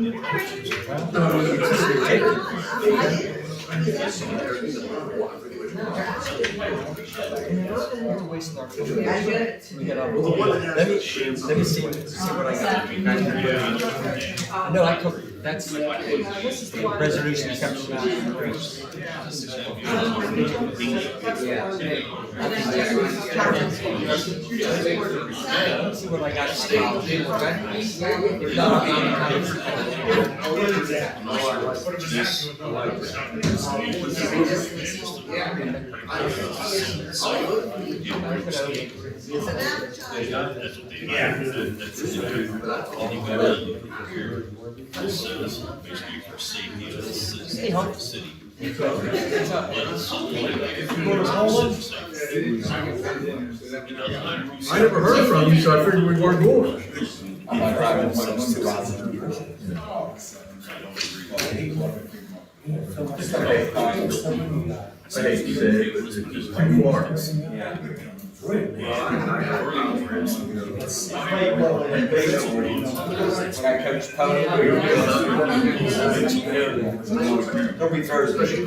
We're wasting our time. Let me see what I got. No, I took, that's resolution comes out. Let's see what I got. Basically for safety of the city. I never heard from you, so I figured we weren't going. Hey, you said it's too far. When I coach polo, it'll be Thursday.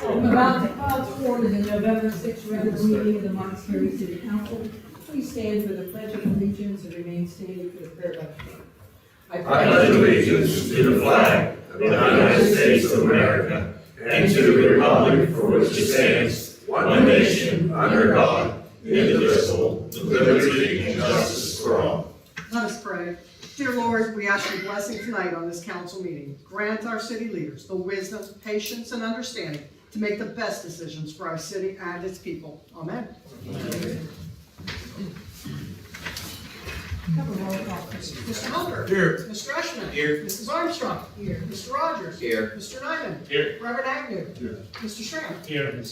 About to call to order the November 6th regular meeting of the Marks Ferry City Council. Please stand for the Pledge of Allegiance and remain standing for the prayer of faith. I pledge allegiance to the flag of the United States of America and to the republic for which it stands, one nation, under God, indivisible, with liberty and justice for all. Let us pray. Dear Lord, we ask your blessing tonight on this council meeting. Grant our city leaders the wisdom, patience, and understanding to make the best decisions for our city and its people. Amen. Have a roll call, please. Mr. Hunter. Here. Mr. Eschman. Here. Mrs. Armstrong. Here. Mr. Rogers. Here. Mr. Nyman. Here. Reverend Agnew. Here. Mr. Schramm. Here.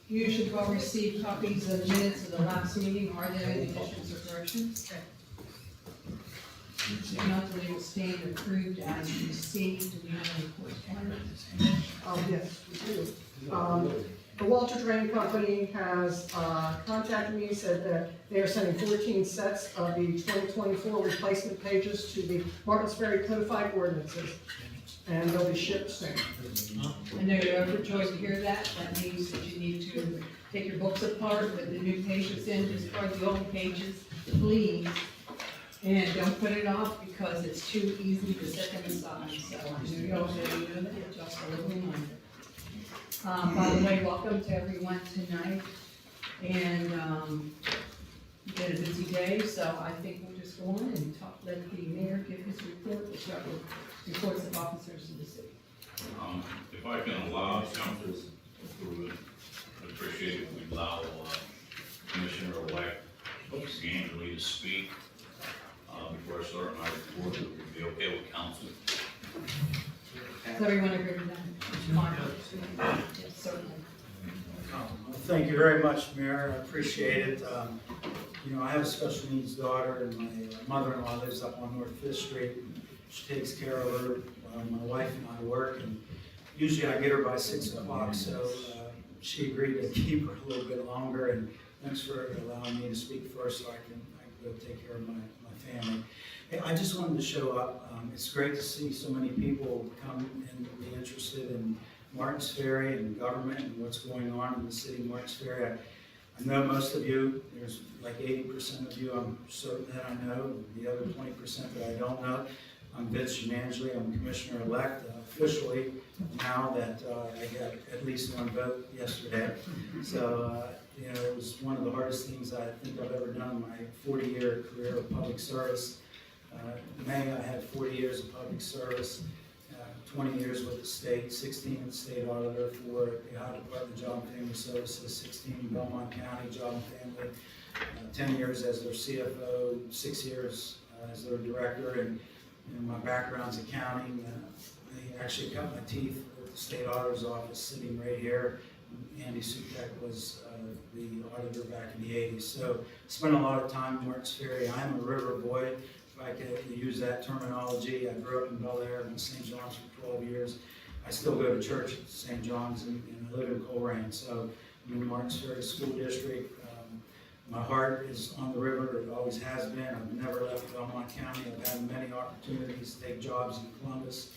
You should all receive copies of the minutes of the last meeting. Are there any additions or corrections? If not, they will stand approved as received. Do we have any correspondence? Yes, we do. The Walter Drain Company has contacted me, said that they are sending 14 sets of the 2024 replacement pages to the Martins Ferry codified ordinances, and they'll be shipped soon. I know you're overjoyed to hear that. That means that you need to take your books apart, put the new pages in, discard the old pages, please. And don't put it off because it's too easy to set them aside. So I know you already know that, just a little reminder. By the way, welcome to everyone tonight. And it's been a busy day, so I think we'll just go on and let the mayor give his report. We'll start with reports of officers in the city. If I can allow council, we would appreciate if we allow Commissioner-elect Angeli to speak before I start my report. It would be okay with council. Does everyone agree with that? Yes, certainly. Thank you very much, Mayor. I appreciate it. I have a special needs daughter, and my mother-in-law lives up on North Fifth Street. She takes care of her. My wife and I work, and usually I get her by 6 o'clock, so she agreed to keep her a little bit longer, and thanks for allowing me to speak first so I can go take care of my family. Hey, I just wanted to show up. It's great to see so many people come and be interested in Martins Ferry and government and what's going on in the city of Martins Ferry. I know most of you, there's like 80% of you I'm certain that I know, the other 20% that I don't know. I'm Vince Janangeli, I'm Commissioner-elect officially now that I got at least one vote yesterday. So, it was one of the hardest things I think I've ever done in my 40-year career of public service. In May, I had 40 years of public service, 20 years with the state, 16 as state auditor for the Ohio Department of Job and Family Services, 16 in Belmont County Job and Family, 10 years as their CFO, 6 years as their director, and my background's accounting. I actually cut my teeth with the state auditor's office sitting right here. Andy Sutek was the auditor back in the 80s. So spent a lot of time in Martins Ferry. I'm a river boy, if I could use that terminology. I grew up in Bel Air and St. John's for 12 years. I still go to church at St. John's and I live in Colerain. So I'm in the Martins Ferry School District. My heart is on the river, it always has been. I've never left Belmont County. I've had many opportunities to take jobs in Columbus.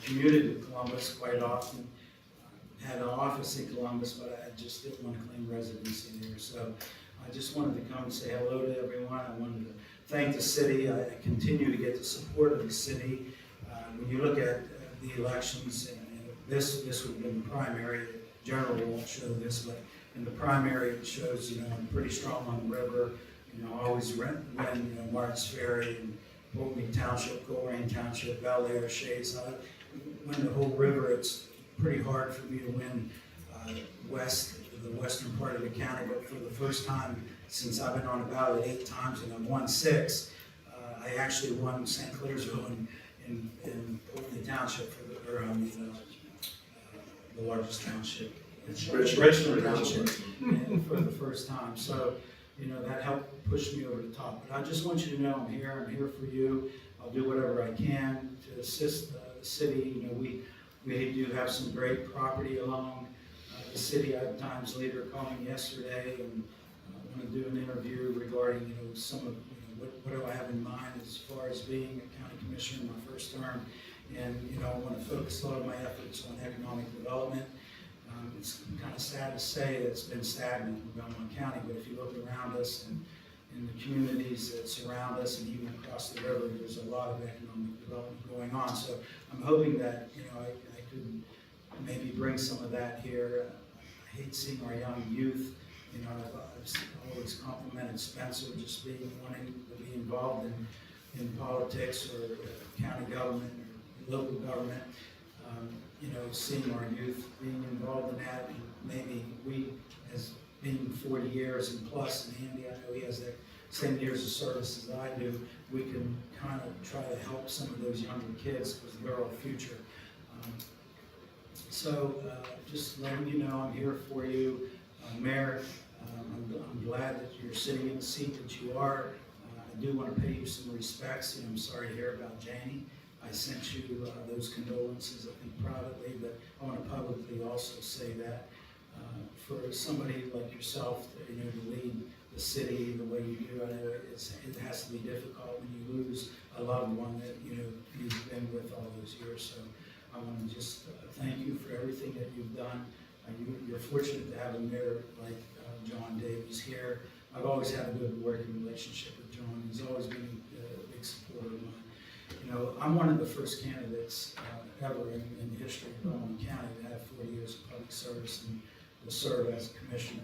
Commuted in Columbus quite often. Had an office in Columbus, but I just didn't want to claim residency there. So I just wanted to come and say hello to everyone. I wanted to thank the city. I continue to get the support of the city. When you look at the elections, and this would have been the primary, general won't show this, but in the primary it shows, I'm pretty strong on the river. Always win, Martins Ferry and Oakney Township, Colerain Township, Bel Air, Shays. I win the whole river. It's pretty hard for me to win the western part of the county, but for the first time since I've been on the ballot 8 times and I've won 6, I actually won St. Clairsville in Oakney Township the largest township. Richmond Township for the first time. So, that helped push me over the top. But I just want you to know I'm here for you. I'll do whatever I can to assist the city. We do have some great property along the city. I had Times Leader call me yesterday and I want to do an interview regarding, some of, what do I have in mind as far as being a county commissioner in my first term. And, I want to focus a lot of my efforts on economic development. It's kind of sad to say that it's been stagnant in Belmont County, but if you look around us and in the communities that surround us and even across the river, there's a lot of economic development going on. So I'm hoping that, I could maybe bring some of that here. I hate seeing our young youth. I've always complimented Spencer just wanting to be involved in politics or county government or local government. Seeing our youth being involved in that, and maybe we, as being 40 years and plus, and Andy, I know he has the same years of service as I do, we can kind of try to help some of those younger kids because they're our future. Just letting you know I'm here for you. Mayor, I'm glad that you're sitting in the seat that you are. I do want to pay you some respects, and I'm sorry to hear about Janie. I sent you those condolences, I think privately, but I want to publicly also say that for somebody like yourself, to lead the city the way you do, I know it has to be difficult when you lose a loved one that you've been with all those years. So I want to just thank you for everything that you've done. You're fortunate to have a mayor like John Davies here. I've always had a good working relationship with John. He's always been a big supporter of mine. I'm one of the first candidates ever in the history of Belmont County to have 40 years of public service and to serve as a commissioner.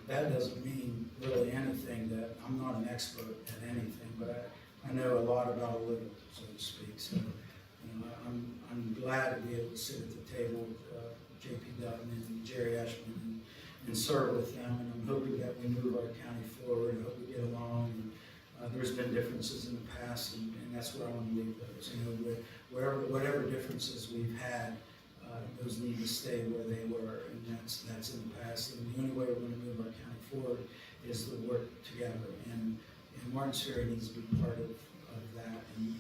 That doesn't mean really anything, that I'm not an expert at anything, but I know a lot about a little, so to speak. So, I'm glad to be able to sit at the table with J.P. Dutton and Jerry Ashman and serve with them, and I'm hoping that we move our county forward. I hope we get along. And, there's been differences in the past, and that's where I want to leave those. Whatever differences we've had, those need to stay where they were, and that's in the past. And the only way we're going to move our county forward is to work together. And Martins Ferry needs to be part of that. And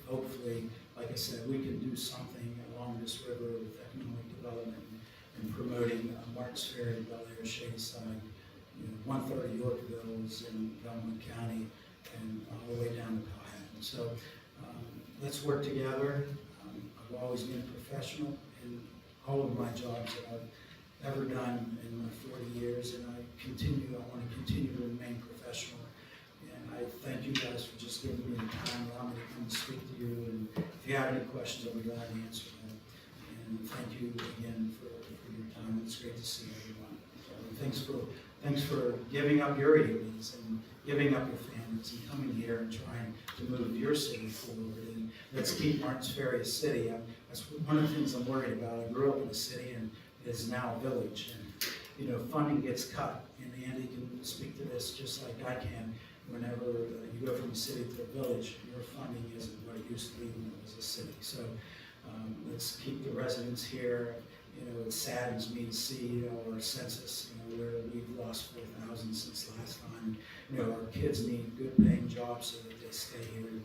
hopefully, like I said, we can do something along this river with economic development and promoting Martins Ferry, Bel Air, Shadyside. 1/3 Yorkville is in Belmont County, and all the way down to Powhatan. So let's work together. I've always been professional in all of my jobs that I've ever done in my 40 years, and I want to continue to remain professional. And I thank you guys for just giving me the time, allowing me to come and speak to you, and if you have any questions, I'll be glad to answer them. And thank you again for your time. It's great to see everyone. So thanks for giving up your evenings and giving up your families and coming here and trying to move your city forward. And let's keep Martins Ferry a city. That's one of the things I'm worried about. I grew up in a city and it is now a village. And, you know, funding gets cut. And Andy can speak to this just like I can. Whenever you go from a city to a village, your funding isn't what it used to be when it was a city. So let's keep the residents here. You know, it saddens me to see our census, you know, where we've lost 4,000 since last time. You know, our kids need good paying jobs so that they stay here. You know,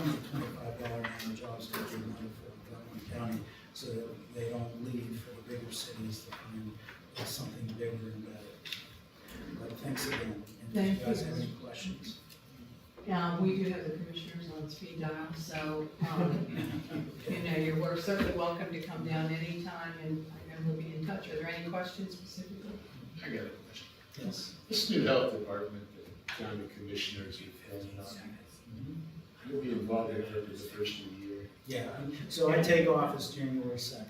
$20 to $25 an hour jobs are good money for Belmont County so that they don't leave for the bigger cities to find something bigger and better. But thanks again. And if you guys have any questions. We do have the commissioners on speed dial, so, you know, you're certainly welcome to come down anytime, and I know we'll be in touch. Are there any questions specifically? I got a question. Yes. This new health department that county commissioners you've headed on, you'll be involved in it for the first of the year. Yeah, so I take office January 2nd.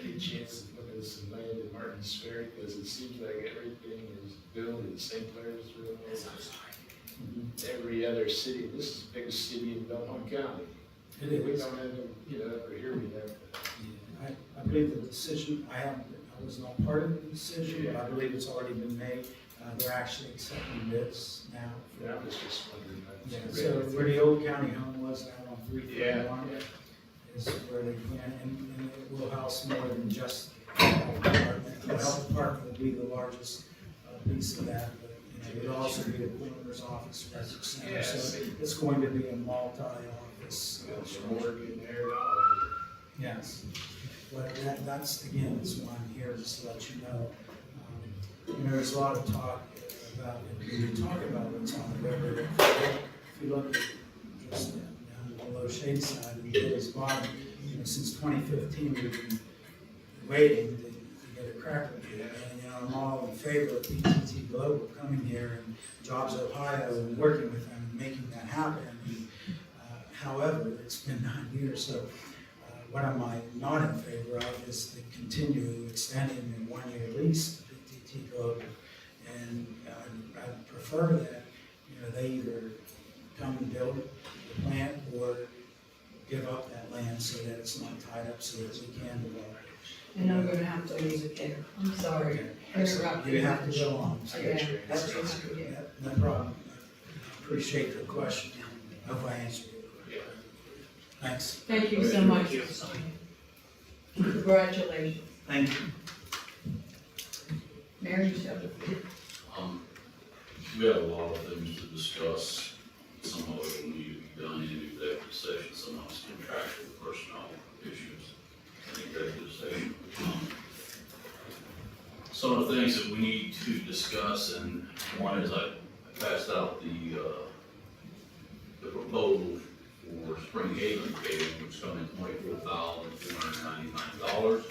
Any chance of looking at some land in Martins Ferry, because it seems like everything is built in St. Clairsville. Every other city, this is the biggest city in Belmont County. It We is. don't have them, you know, over here we have. I believe the decision, I was not part of the decision, but I believe it's already been made. They're actually accepting bids now. Yeah, I was just wondering. Yeah, so where the old county home was out on 331 Yeah. is where they plan, and it will house more than just the health department. The health department will be the largest piece of that, but you know, it'll also be the coroner's office, records center. Yeah, So it's going to be a multi-office. There's more in there, Yes, but that's, again, that's why I'm here, just to let you know. You know, there's a lot of talk about, we talk about what's on the river. If you look at just down below Shadeside, and Billy's Bottom, you know, since 2015, we've been waiting to get a crack at it. And, you know, I'm all in favor of PTT Global coming here and Jobs Ohio and working with them and making that happen. And, however, it's been 9 years, so what am I not in favor of is to continue extending the one-year lease to PTT Global. And I'd prefer that, you know, they either come and build the plant or give up that land so that it's not tied up so that we can develop it. And I'm gonna have to leave it there. I'm sorry. Interrupt You have to go on. Yeah, that's what I have to do. No problem. I appreciate the question. I hope I answered it. Thanks. Thank you so much. Congratulations. Thank you. Mary Jo. We have a lot of things to discuss. Some of it will need to be done in executive session, some of it's contractual personnel issues in executive session. Some of the things that we need to discuss, and one is I passed out the proposal for Spring Haven paving, which is coming in $24,499.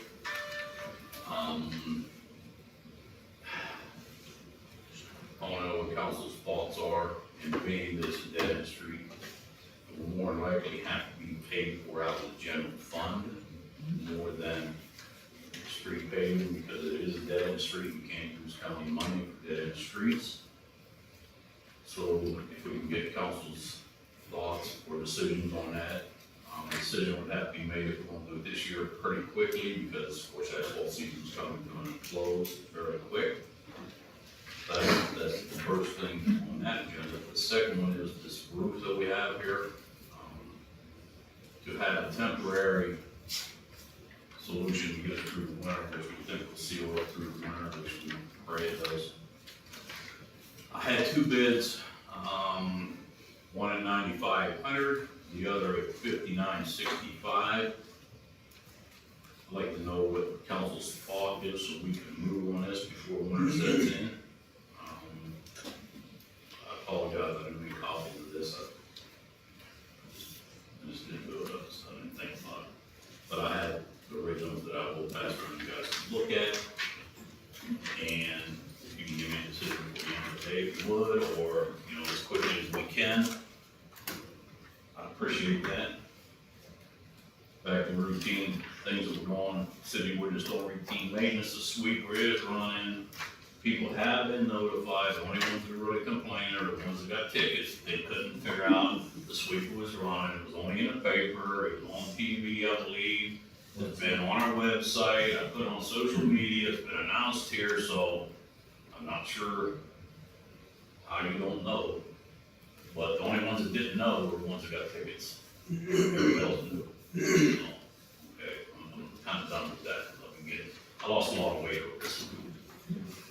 I don't know what council's thoughts are in paying this dead end street. It will more than likely have to be paid for out of the general fund more than street paving, because it is a dead end street. We can't use county money for dead end streets. So if we can get council's thoughts or decisions on that, a decision would have to be made if we want to do it this year pretty quickly, because of course asphalt season's coming to a close very quick. That's the first thing on that agenda. The second one is this roof that we have here. To have a temporary solution to get it through the winter, which we think will seal up through the winter, which we pray it does. I had two bids, one at $9,500, the other at $5,965. I'd like to know what council's thought is so we can move on this before winter sets in. I apologize, I didn't make copies of this. I just didn't do it, I didn't think about it. But I had the originals that I will can. I appreciate that. Back to routine things that were going, city, we're just on routine maintenance, the sweeper is running. People have been notified, the only ones that are really complaining are the ones that got tickets, they couldn't figure out the sweeper was running, it was only in the paper, it was on TV, I believe. It's been on our website, I put it on social media, it's been announced here, so I'm not sure how you don't know. But the only ones that didn't know were the ones that got tickets. Everybody else knew. So, okay, I'm kind of done with that. I lost a lot of weight over this.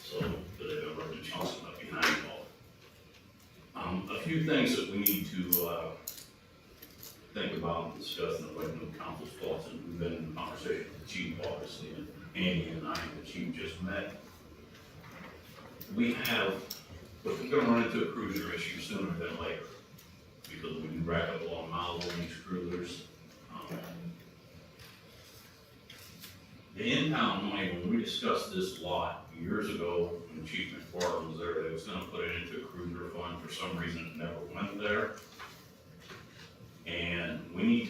So, but they've been running chunks up behind it all. A few things that we need to, think about and discuss, and I'd like to know council's thoughts, and we've been in conversation with the chief, obviously, and Andy and I, the chief just met. We're gonna run into a cruiser issue sooner than later, because we can rack up a lot of miles on these cruisers. The in-town money, when we discussed this lot years ago, when Chief McFarland was there, they was gonna put it into a cruiser fund, for some reason it never went there. And we're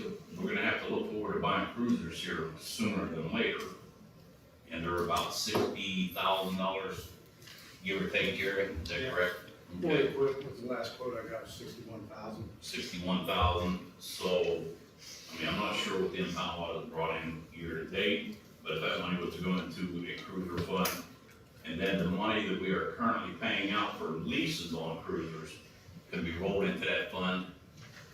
gonna have to look forward to buying cruisers here sooner than later. And they're about $60,000, give or take, Jerry, is that correct? Okay. What's the last quote I got, 61,000? 61,000, so, I mean, I'm not sure what the impound lot has brought in year to date, but if that money was to go into a cruiser fund, and then the money that we are currently paying out for leases on cruisers can be rolled into that fund,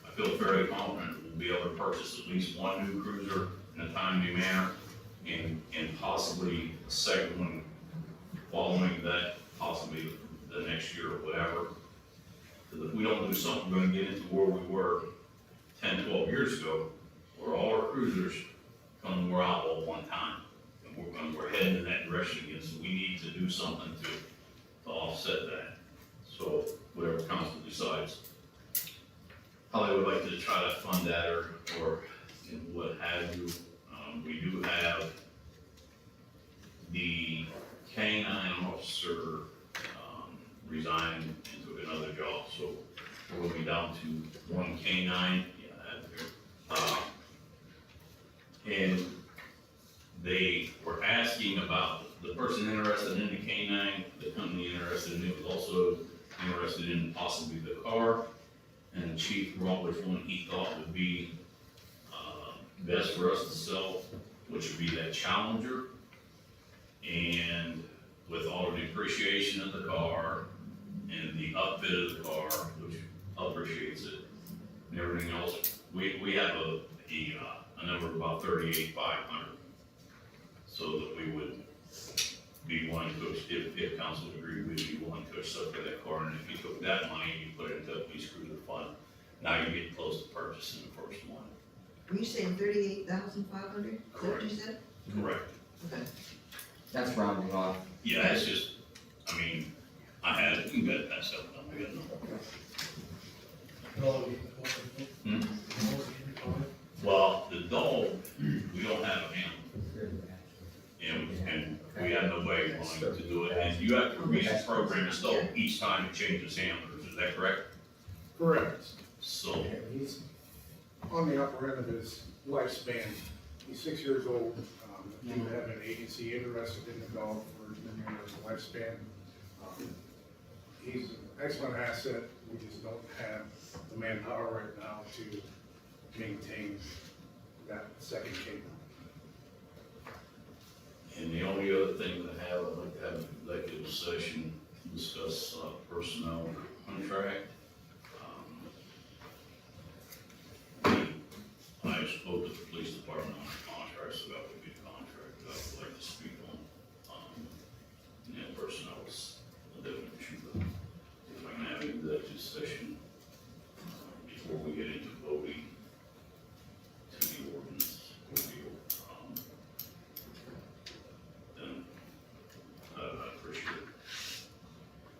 I feel fairly confident we'll be able to purchase at least one new cruiser in a timely manner, and possibly a second one following that, possibly the next year or whatever. Because if we don't do something, we're gonna get into where we were 10, 12 years ago, where all our cruisers come and we're out all one time. And we're heading in that direction again, so we need to do something to offset that. So whatever council decides, how they would like to try to fund that or you know, what have you. We do have the K-9 officer resigned into another job, so we'll be down to one K-9. Yeah, and they were asking about the person interested in the K-9, the company interested in it was also interested in possibly the car. And the chief brought which one he thought would be best for us to sell, which would be that Challenger. And with all the depreciation of the car and the upfit of the car, which appreciates it, and everything else, we have a number of about 38,500. So that we would be willing to, if council would agree, we'd be willing to accept that car. And if you took that money and you put it into a police cruiser fund, now you're getting close to purchasing the first one. Were you saying 38,500? Is that what you said? Correct. Okay. That's rounding off. Yeah, it's just, I mean, I had it, you got that stuff done, I got no. Well, the dog, we don't have a handler. And we have nobody willing to do it, and you have to read the program and stuff each time it changes handlers, is that correct? Correct. So, He's on the upper end of his lifespan. He's 6 years old. If you have an agency interested in the dog for many years of lifespan, he's an excellent asset. We just don't have the manpower right now to maintain that second cable. and the only other thing that I have, I'd like to have an executive session, to discuss personnel contract. I spoke with the police department on the contract, so that would be the contract that I would like to speak on. Personnel's a different issue, but if I can have an executive session before we get into voting to the ordinance review, then I appreciate it.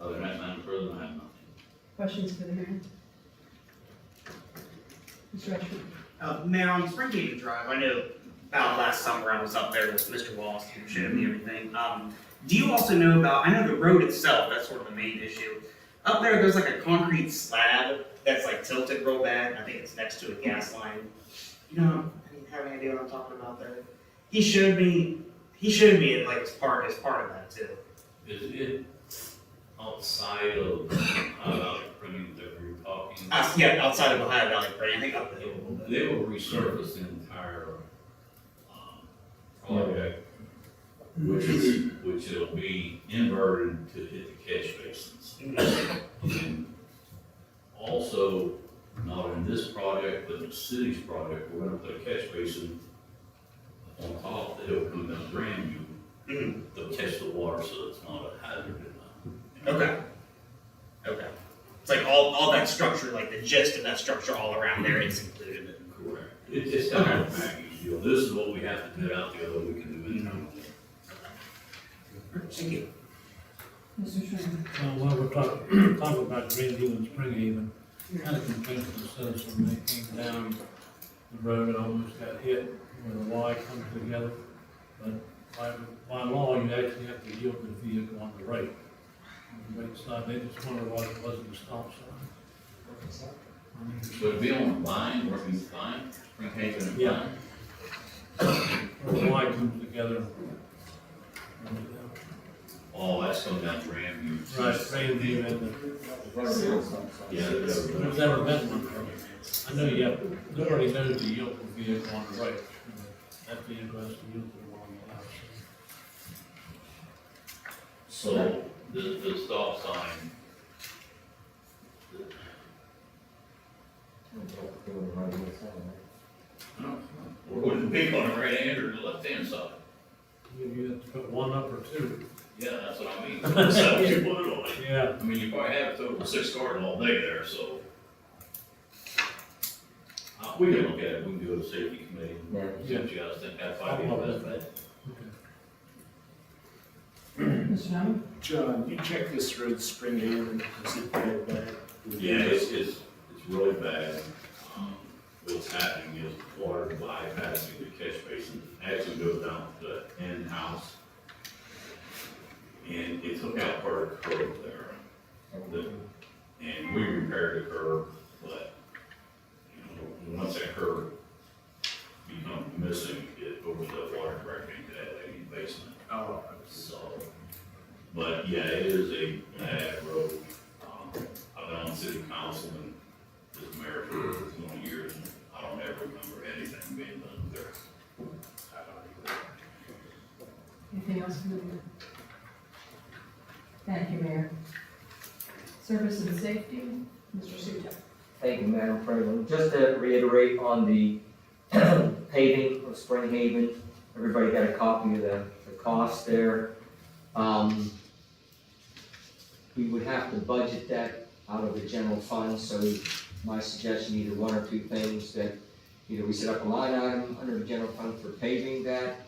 Other than that, Madam President, I have nothing. Questions for the mayor? Mr. Rushford? Mayor, on Springhaven Drive, I know about last summer I was up there with Mr. Wallace and showed me everything. Do you also know about, I know the road itself, that's sort of the main issue. Up there, there's like a concrete slab that's like tilted real bad. I think it's next to a gas line. You know, I didn't have any idea what I'm talking about there. He showed me in like as part of that too. Is it outside of, printing that we're talking? Yeah, outside of Ohio Valley Printing, I think up the hill a little bit. They will resurface the entire, project, which it'll be inverted to hit the catch basins. And also, not in this project, but in the city's project, we're gonna put a catch basin on top of the hill coming down Grandview. They'll catch the water so it's not a hazard in the. Okay. Okay. It's like all that structure, like the gist of that structure all around there is included. Correct. It's kind of a package deal. This is what we have to do out the other, we can do internally. Thank you. Mr. Sherman? While we're talking about Grandview and Springhaven, I had a complaint from the citizen when they came down the road and almost got hit where the Y comes together. But by law, you actually have to yield the vehicle on the right. On the right side, they just wondered why it wasn't a stop sign. So it'd be on the line, working fine, Springhaven and Yeah. fine. Where the Y comes together. Oh, that's coming down Grandview. Right, Grandview and the. Yeah. There's never been one. I know you have, nobody knows the yield the vehicle on the right. That vehicle has to yield the one on the left. So the stop sign, we're going to pick on the right hand or the left hand side. You have to put one up or two. Yeah, that's what I mean. That's how you put it on it. Yeah. I mean, you probably have a total of 6 cars all day there, so. We can look at it, we can go to safety committee, see what you guys think, that might be the best bet. Mr. Hammond? John, you checked this road Springhaven, is it bad, bad? Yeah, it's really bad. What's happening is water bypassing the catch basin, actually goes down to the end house. And it took out part of the curb there. And we repaired the curb, but, you know, once that curb becomes missing, it goes the water directly into that lady's basement. Oh. So, but yeah, it is a bad road. I've been on city council and this mayor for 20 years, and I don't ever remember anything being done there. Anything else from the mayor? Thank you, Mayor. Service and safety, Mr. Sutek. Thank you, Madam President. Just to reiterate on the paving of Springhaven, everybody got a copy of the cost there. We would have to budget that out of the general fund, so my suggestion, either one or two things, that either we set up a line item under the general fund for paving that,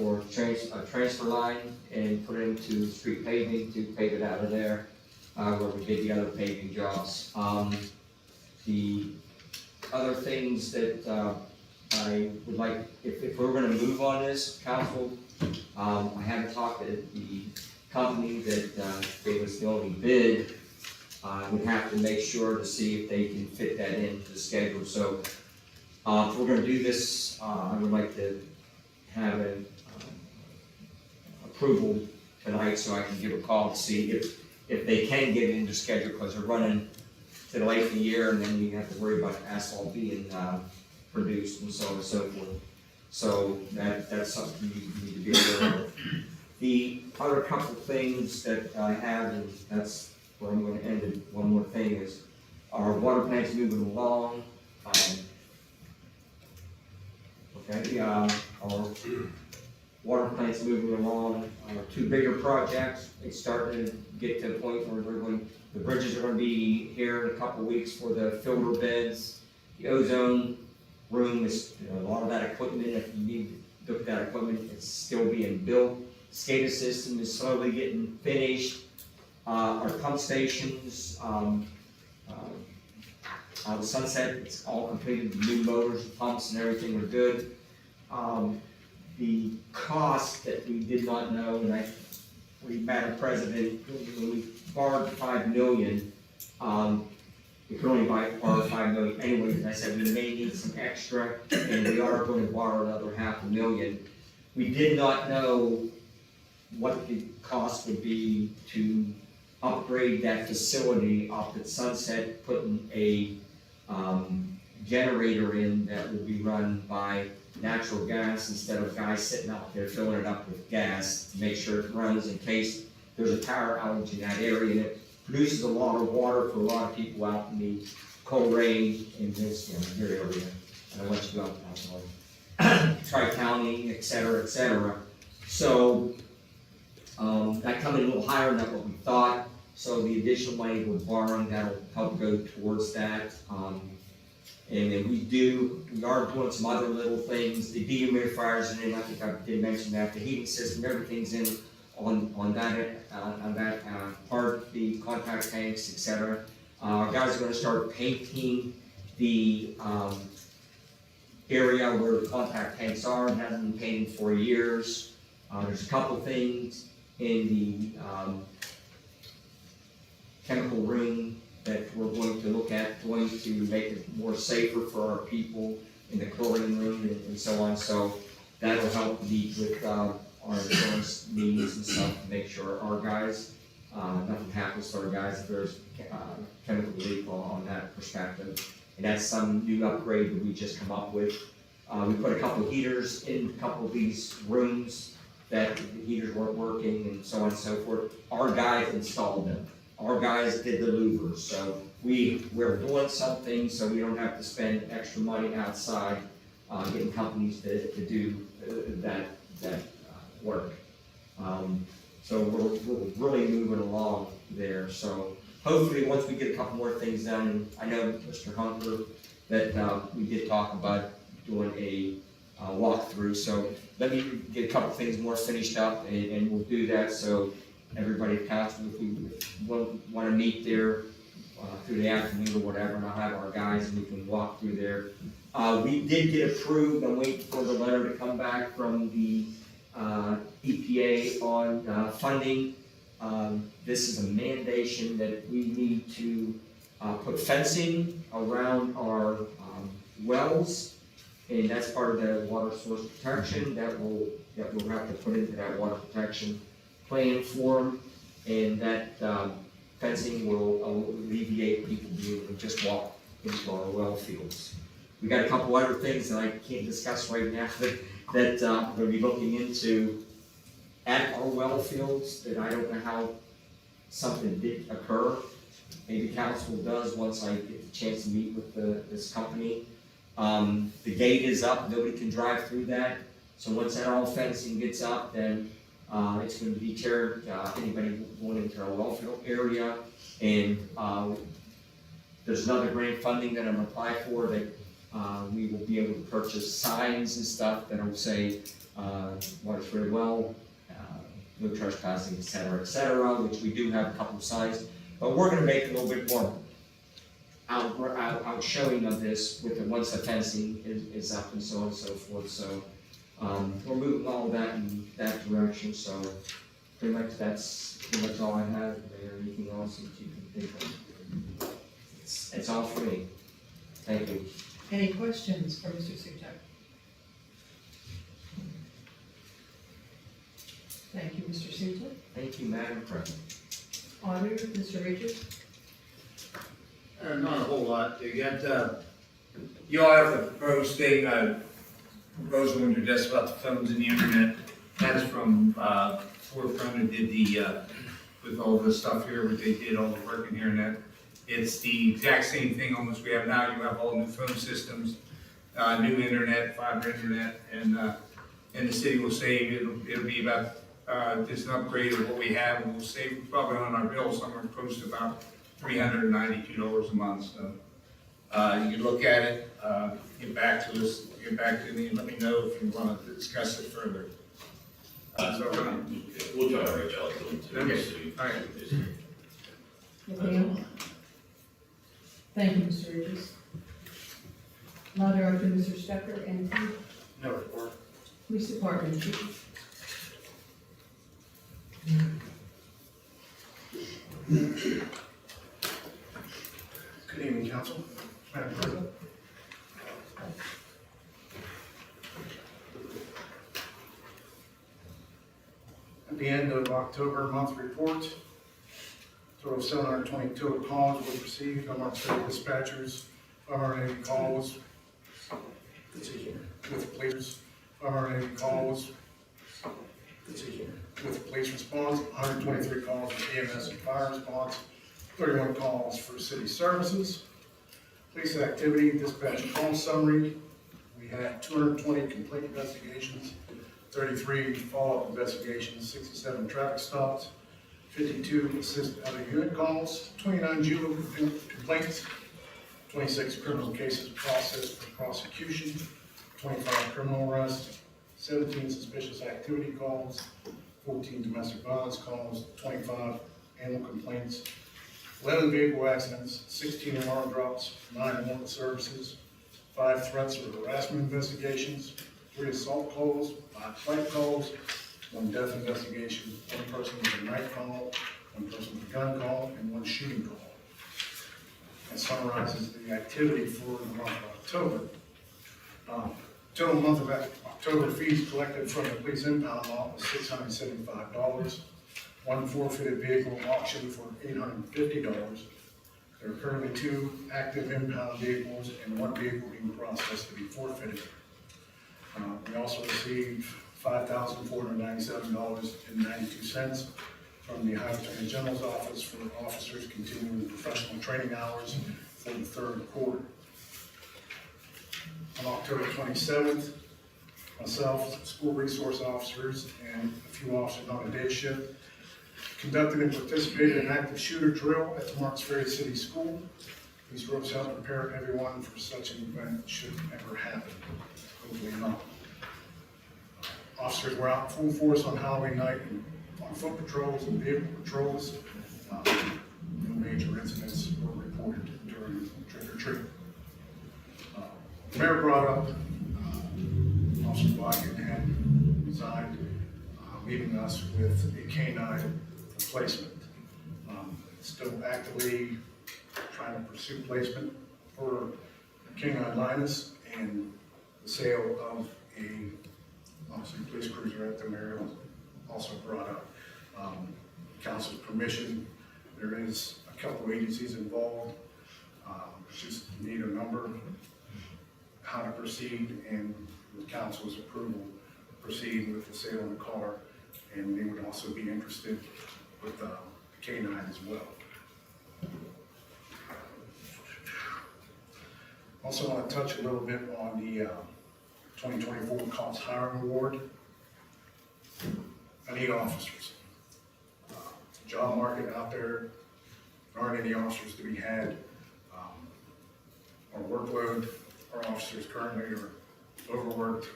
or a transfer line and put it into street paving to pave it out of there, where we did the other paving jobs. The other things that I would like, if we're gonna move on this, council, I haven't talked to the company that gave us the only bid. Would have to make sure to see if they can fit that into the schedule. So if we're gonna do this, I would like to have an approval tonight so I can give a call to see if they can get it into schedule, because they're running to the late in the year, and then you have to worry about asphalt being produced and so on and so forth. So that's something you need to be aware of. The other couple of things that I have, and that's where I'm gonna end it, one more thing, is our water plant's moving along. Our water plant's moving along, two bigger projects. It's starting to get to a point where the bridges are gonna be here in a couple of weeks for the filter beds. The ozone room is, a lot of that equipment, if you need to look at that equipment, it's still being built. SCADA system is slowly getting finished. Our pump stations, the Sunset, it's all completed, the new motors, pumps and everything are good. The cost that we did not know, and Madam President, when we borrowed $5 million, you can only borrow 5 million anyways, and I said we may need some extra, and we are going to borrow another $500,000. We did not know what the cost would be to upgrade that facility up at Sunset, putting a generator in that will be run by natural gas instead of guys sitting out there filling it up with gas to make sure it runs in case there's a power outage in that area. And it produces a lot of water for a lot of people out in the Colerain in this, your area. And I want you to go out Tri-County, et cetera, So, that come in a little higher than what we thought. So the additional money we're borrowing, that'll help go towards that. And then we are doing some other little things. The dehumidifiers, and then I think I did mention that, the heating system, everything's in on that part, the contact tanks, et cetera. Our guys are gonna start painting the area where the contact tanks are, and hasn't been painted for years. There's a couple things in the chemical room that we're going to look at, going to make it more safer for our people in the chlorine room and so on. So that'll help meet with our insurance needs and stuff to make sure our guys, nothing happens to our guys if there's chemical leak on that perspective. And that's some new upgrade that we just come up with. We put a couple of heaters in a couple of these rooms that the heaters weren't working and so on and so forth. Our guys installed them. Our guys did the louvers, so we're doing something so we don't have to spend extra money outside getting companies to do that work. So we're really moving along there. So hopefully once we get a couple more things done, and I know Mr. Hunter that we did talk about doing a walkthrough. So let me get a couple things more finished up and we'll do that. So everybody council, if we want to meet there through the afternoon or whatever, and I'll have our guys and we can walk through there. We did get approved. I'm waiting for the letter to come back from the EPA on funding. This is a mandation that we need to put fencing around our wells, and that's part of the water source protection that we'll have to put into that water protection plan form, and that fencing will alleviate people being able to just walk into our well fields. We got a couple other things that I can't discuss right now that we're going to be looking into at our well fields that I don't know how something did occur. Maybe council does once I get the chance to meet with this company. The gate is up, nobody can drive through that. So once that all fencing gets up, then it's going to deter anybody going into our well field area. And there's another grant funding that I'm applying for that we will be able to purchase signs and stuff that will say water's very well, no trespassing, et cetera, which we do have a couple of signs. But we're going to make a little bit more out showing of this with once the fencing is up and so on and so forth. So we're moving all of that in that direction. So pretty much that's pretty much all I have there. Anything else that you can think of? It's all for me. Thank you. Any questions for Mr. Sutek? Thank you, Mr. Sutek. Thank you, Madam President. Auditor, Mr. Richards? Not a whole lot. You got, you all have the proposed thing, proposal on your desk about the phones and the internet. That's from, Forefront, who did the, with all the stuff here, what they did, all the work in here and that. It's the exact same thing almost we have now. You have all new phone systems, new internet, fiber internet, and the city will save, it'll be about, just an upgrade of what we have, and we'll save probably on our bill somewhere close to about $392 a month. So you can look at it, get back to us, get back to me, and let me know if you want to discuss it further. We'll try to reach out to them too. Okay. All right. Anything else? Thank you, Mr. Richards. Moderator, Mr. Stecker, anything? No report. Police Department, Chief. Good evening, At the end of October month report, total of 720 total calls were received from our city dispatchers, 580 calls with police, 580 calls with police response, 123 calls with EMS and fire response, 31 calls for city services. Police activity, dispatch call summary, we had 220 complaint investigations, 33 follow-up investigations, 67 traffic stops, 52 assist other unit calls, 29 juvenile complaints, 26 criminal cases processed for prosecution, 25 criminal arrests, 17 suspicious activity calls, 14 domestic violence calls, 25 animal complaints, 11 vehicle accidents, 16 alarm drops, 9 warrant services, 5 threats or harassment investigations, 3 assault calls, 5 fight calls, 1 death investigation, 1 person with a knife call, 1 person with a gun call, and 1 shooting call. That summarizes the activity for the month of October. Total month of October fees collected from the police impound lot was $675. 1 forfeited vehicle auctioned for $850. There are currently 2 active impound vehicles and 1 vehicle being processed to be forfeited. We also received $5,497.92 from the Ohio Attorney General's office for officers continuing professional training hours for the 3rd quarter. On October 27th, myself, school resource officers, and a few officers on a day shift conducted and participated in an active shooter drill at the Marks Ferry City School. These drills help prepare everyone for such an event should ever happen. Hopefully not. Officers were out full force on Halloween night and on foot patrols and vehicle patrols. No major incidents were reported during trick or treat. The mayor brought up Officer Blackett had resigned, leaving us with a canine replacement. Still actively trying to pursue placement for canine Linus and the sale of a obviously police cruiser at the mayor also brought up. Council's permission. There is a couple agencies involved. Just need a number, how to proceed, and with council's approval, proceed with the sale of the car, and they would also be interested with the K9 as well. Also want to touch a little bit on the 2024 cops hiring award. I need officers. Job market out there, there aren't any officers to be had. Our workload, our officers currently are overworked,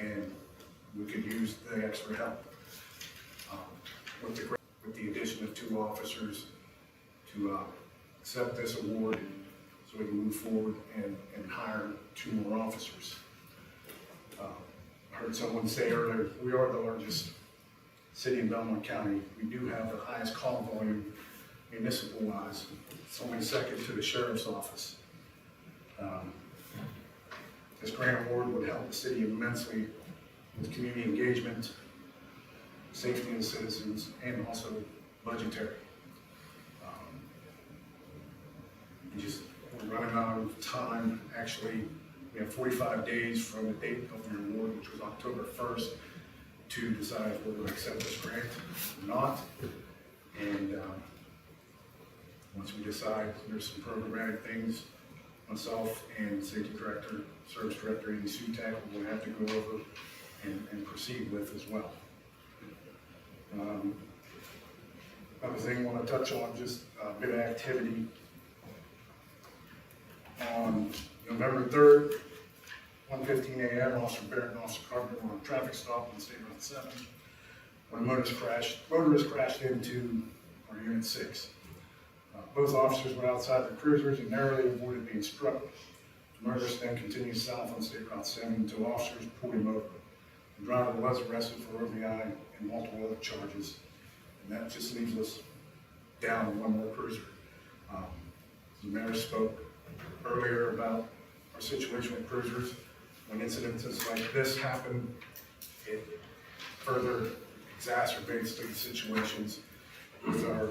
and we could use the extra help. With the addition of 2 officers to accept this award, so we can move forward and hire 2 more officers. I heard someone say earlier, we are the largest city in Belmont County. We do have the highest call volume municipal-wise. It's only second to the sheriff's office. This grant award would help the city immensely with community engagement, safety of the citizens, and also budgetary. We're running out of time. Actually, we have 45 days from the date of the award, which was October 1st, to decide if we're going to accept this grant or not. And once we decide, there's some programmatic things myself and safety director, service director, Andy Sutak, will have to go over and proceed with as well. Another thing I want to touch on, just a bit of activity. On November 3rd, 1:15 a.m., Officer Barrett and Officer Carpenter were on a traffic stop on State Route 7 when a motorist crashed into our Unit 6. Both officers were outside their cruisers and narrowly avoided being struck. The motorist then continued south on State Route 7 until officers pulled him over. The driver was arrested for OVI and multiple other charges, and that just leaves us down 1 more cruiser. The mayor spoke earlier about our situation with cruisers. When incidences like this happen, it further exacerbates the situations with our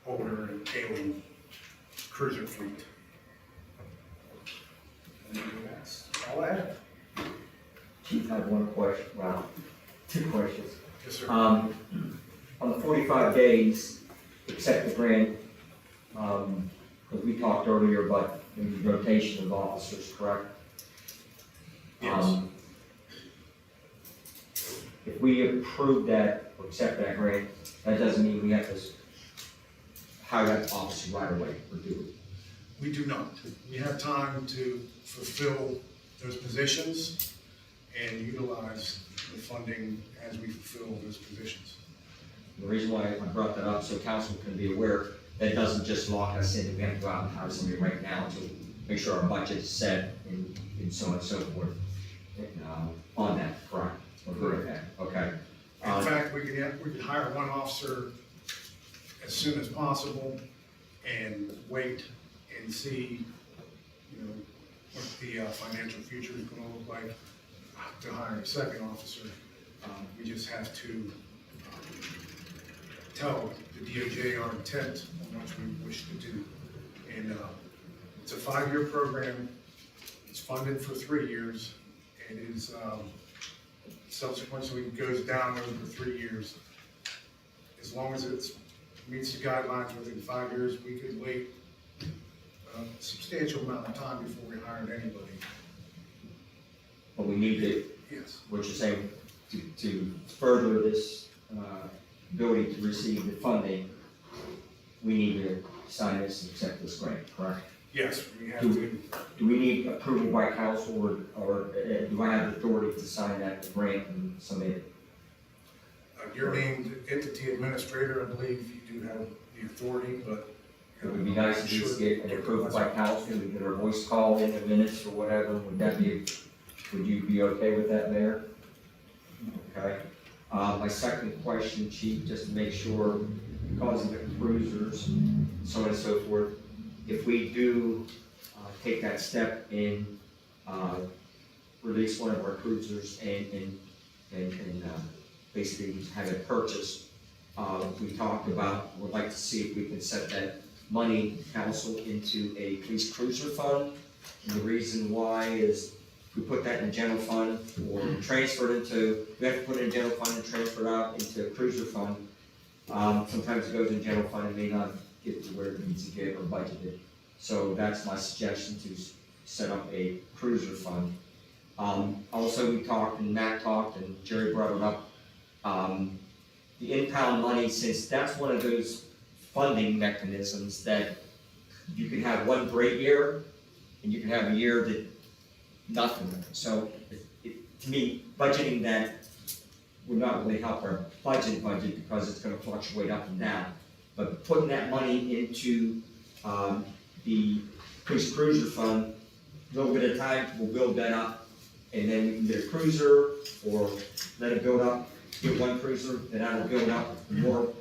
older and ailing cruiser fleet. And that's all I have. Chief, I have one question, well, two questions. Yes, sir. On the 45 days, accept the grant, because we talked earlier about the rotation of officers, correct? Yes. If we approve that, or accept that grant, that doesn't mean we have to hire that officer right away, or do we? We do not. We have time to fulfill those positions and utilize the funding as we fulfill those positions. The reason why I brought that up, so council can be aware, that doesn't just lock us in, we have to go out and hire somebody right now to make sure our budget is set and so on and so forth. On that, correct? Okay. In fact, we could hire one officer as soon as possible and wait and see, you know, what the financial future is gonna look like to hire a second officer. We just have to tell the DOJ our intent on what we wish to do. And it's a 5-year program. It's funded for 3 years. It is subsequently goes down over 3 years. As long as it meets the guidelines within 5 years, we could wait a substantial amount of time before we hired anybody. But we need to, Yes. what you're saying, to further this ability to receive the funding, we need to sign this and accept this grant, correct? Yes, we have to. Do we need approval by council, or do I have authority to sign that grant and submit it? You're named entity administrator. I believe you do have the authority, but. It would be nice to just get an approval by council, we get our voice call in the minutes or whatever, would you be okay with that, Mayor? Okay. My second question, Chief, just to make sure, because of the cruisers, so on and so forth, if we do take that step and release one of our cruisers and basically have it purchased, we talked about, would like to see if we can set that money, council, into a police cruiser fund. And the reason why is if we put that in a general fund or transfer it into, we have to put it in a general fund and transfer it out into a cruiser fund. Sometimes it goes in general fund and may not get to where it needs to get or budgeted. So that's my suggestion, to set up a cruiser fund. Also, we talked, and Matt talked, and Jerry brought it up, the in-town money, since that's one of those funding mechanisms that you can have one great year, and you can have a year that nothing. So, to me, budgeting that would not really help our budget because it's gonna fluctuate up and down. But putting that money into the police cruiser fund, a little bit at a time, we'll build that up, and then we can get a cruiser, or let it build up, get one cruiser, then that'll build up. The more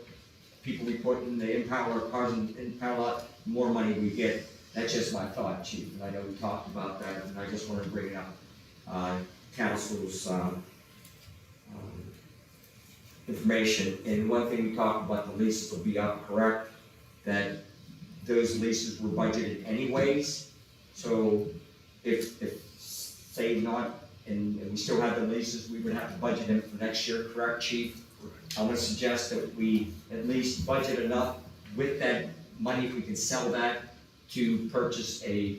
people we put in the impound our cars in the impound lot, the more money we get. That's just my thought, Chief, and I know we talked about that, and I just wanted to bring it up. Council's information, and one thing we talked about, the leases will be up, correct? That those leases were budgeted anyways, so if say not, and we still have the leases, we would have to budget them for next year, correct, Chief? I'm gonna suggest that we at least budget enough with that money, if we can sell that, to purchase a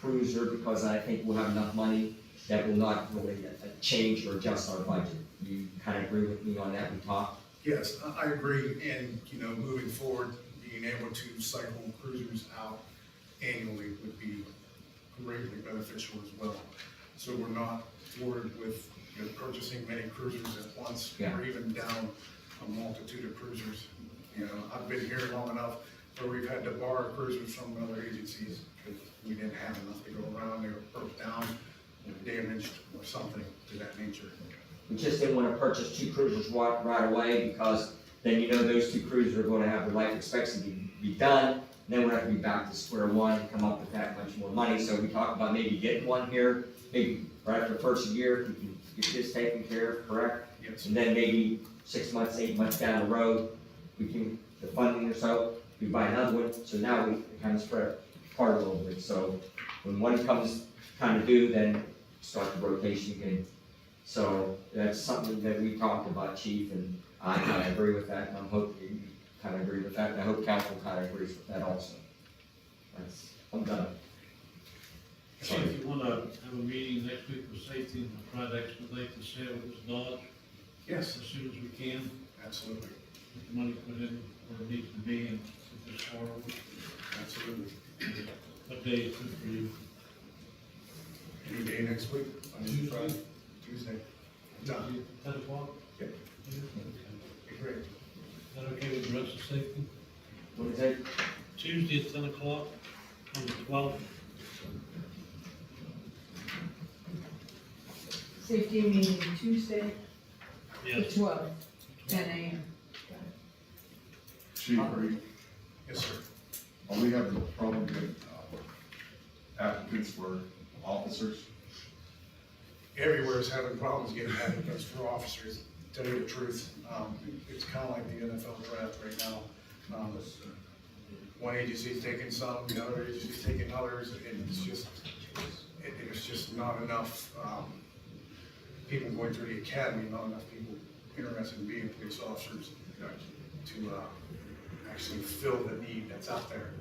cruiser, because I think we'll have enough money that will not really change or adjust our budget. You kind of agree with me on that, we talked? Yes, I agree, and, you know, moving forward, being able to cycle cruisers out annually would be greatly beneficial as well. So we're not thwarted with, you know, purchasing many cruisers at once, or even down a multitude of cruisers. You know, I've been here long enough where we've had to borrow cruisers from other agencies because we didn't have enough to go around. They were broke down, damaged, or something to that nature. We just didn't want to purchase 2 cruisers right away, because then you know those 2 cruisers are going to have their life expectancy be done, and then we'll have to be back to square one, come up with that much more money, so we talked about maybe getting one here, maybe right after the first of the year, we can get this taken care of, correct? Yes. And then maybe 6 months, 8 months down the road, we can, the funding or so, we buy another one, so now we kind of spread apart a little bit, so when one comes kind of due, then start the rotation again. So that's something that we talked about, Chief, and I kind of agree with that, and I hope you kind of agree with that, and I hope council kind of agrees with that also. I'm done. So if you wanna have a meeting next week with safety, and try to expedite the sale of this Dodge Yes, as soon as we can, absolutely, get the money put in where it needs to be, and get this far over. absolutely. What day is good for you? Any day next week, Monday, Friday, Tuesday. Done. Tuesday, 10 o'clock? Yep. Yeah, okay. Great. Is that okay with the rest of safety? What is it? Tuesday at 10 o'clock on the 12th? Safety meeting Tuesday, the Yes. 12th, 10 a.m. Chief, Yes, sir. are we having a problem with applicants for officers? Everywhere is having problems getting applicants for officers, to tell you the truth. It's kind of like the NFL draft right now. One agency's taking some, the other agency's taking others, and it's just, there's just not enough, people going through the academy, not enough people interested in being police officers to actually fill the need that's out there.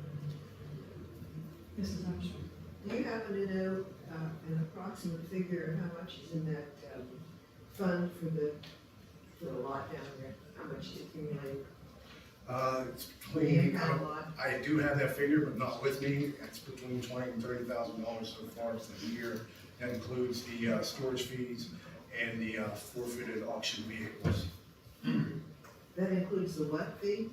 Mrs. Armstrong. Do you happen to know, an approximate figure of how much is in that, fund for the lot down there? How much is accumulated? It's The between, impound lot? I do have that figure, but not with me. It's between $20,000 and $30,000 so far for the year. That includes the storage fees and the forfeited auction vehicles. That includes the what fee?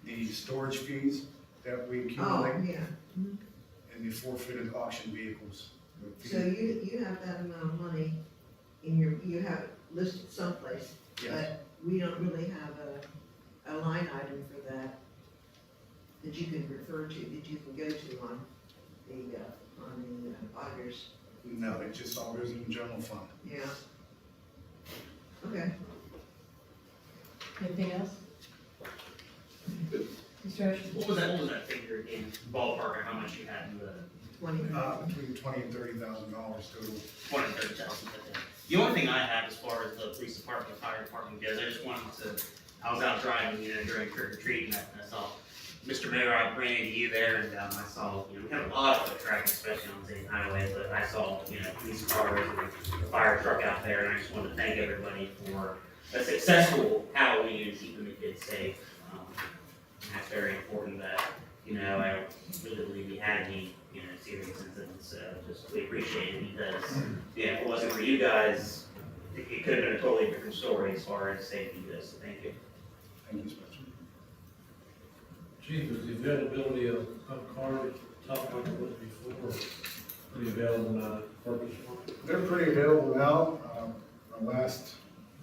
The storage fees that we Oh, accumulate yeah. and the forfeited auction vehicles. So you have that amount of money in your, you have it listed someplace, Yes. but we don't really have a line item for that you can refer to, that you can go to on the auditors. No, it just all goes in the general fund. Yeah. Okay. Anything else? Mr. Asher? What was that figure again, ballpark, or how much you had in the 20. Between $20,000 and $30,000 total. 20,000-30,000? The only thing I have as far as the police department, the fire department goes, I just wanted to, I was out driving, during trick or treat, and I saw Mr. Mayor, I ran into you there, and I saw, we have a lot of foot traffic, especially on the same highway, but I saw, police cars and the fire truck out there, and I just wanted to thank everybody for a successful Halloween and keeping the kids safe. That's very important that, I don't really believe we had any, serious incidents, so we appreciate it because, if it wasn't for you guys, it could have been a totally different story as far as safety goes, so thank you. Thank you, Special. Chief, is the availability of cars tough like it was before, pretty available now, purchase one? They're pretty available now. Our last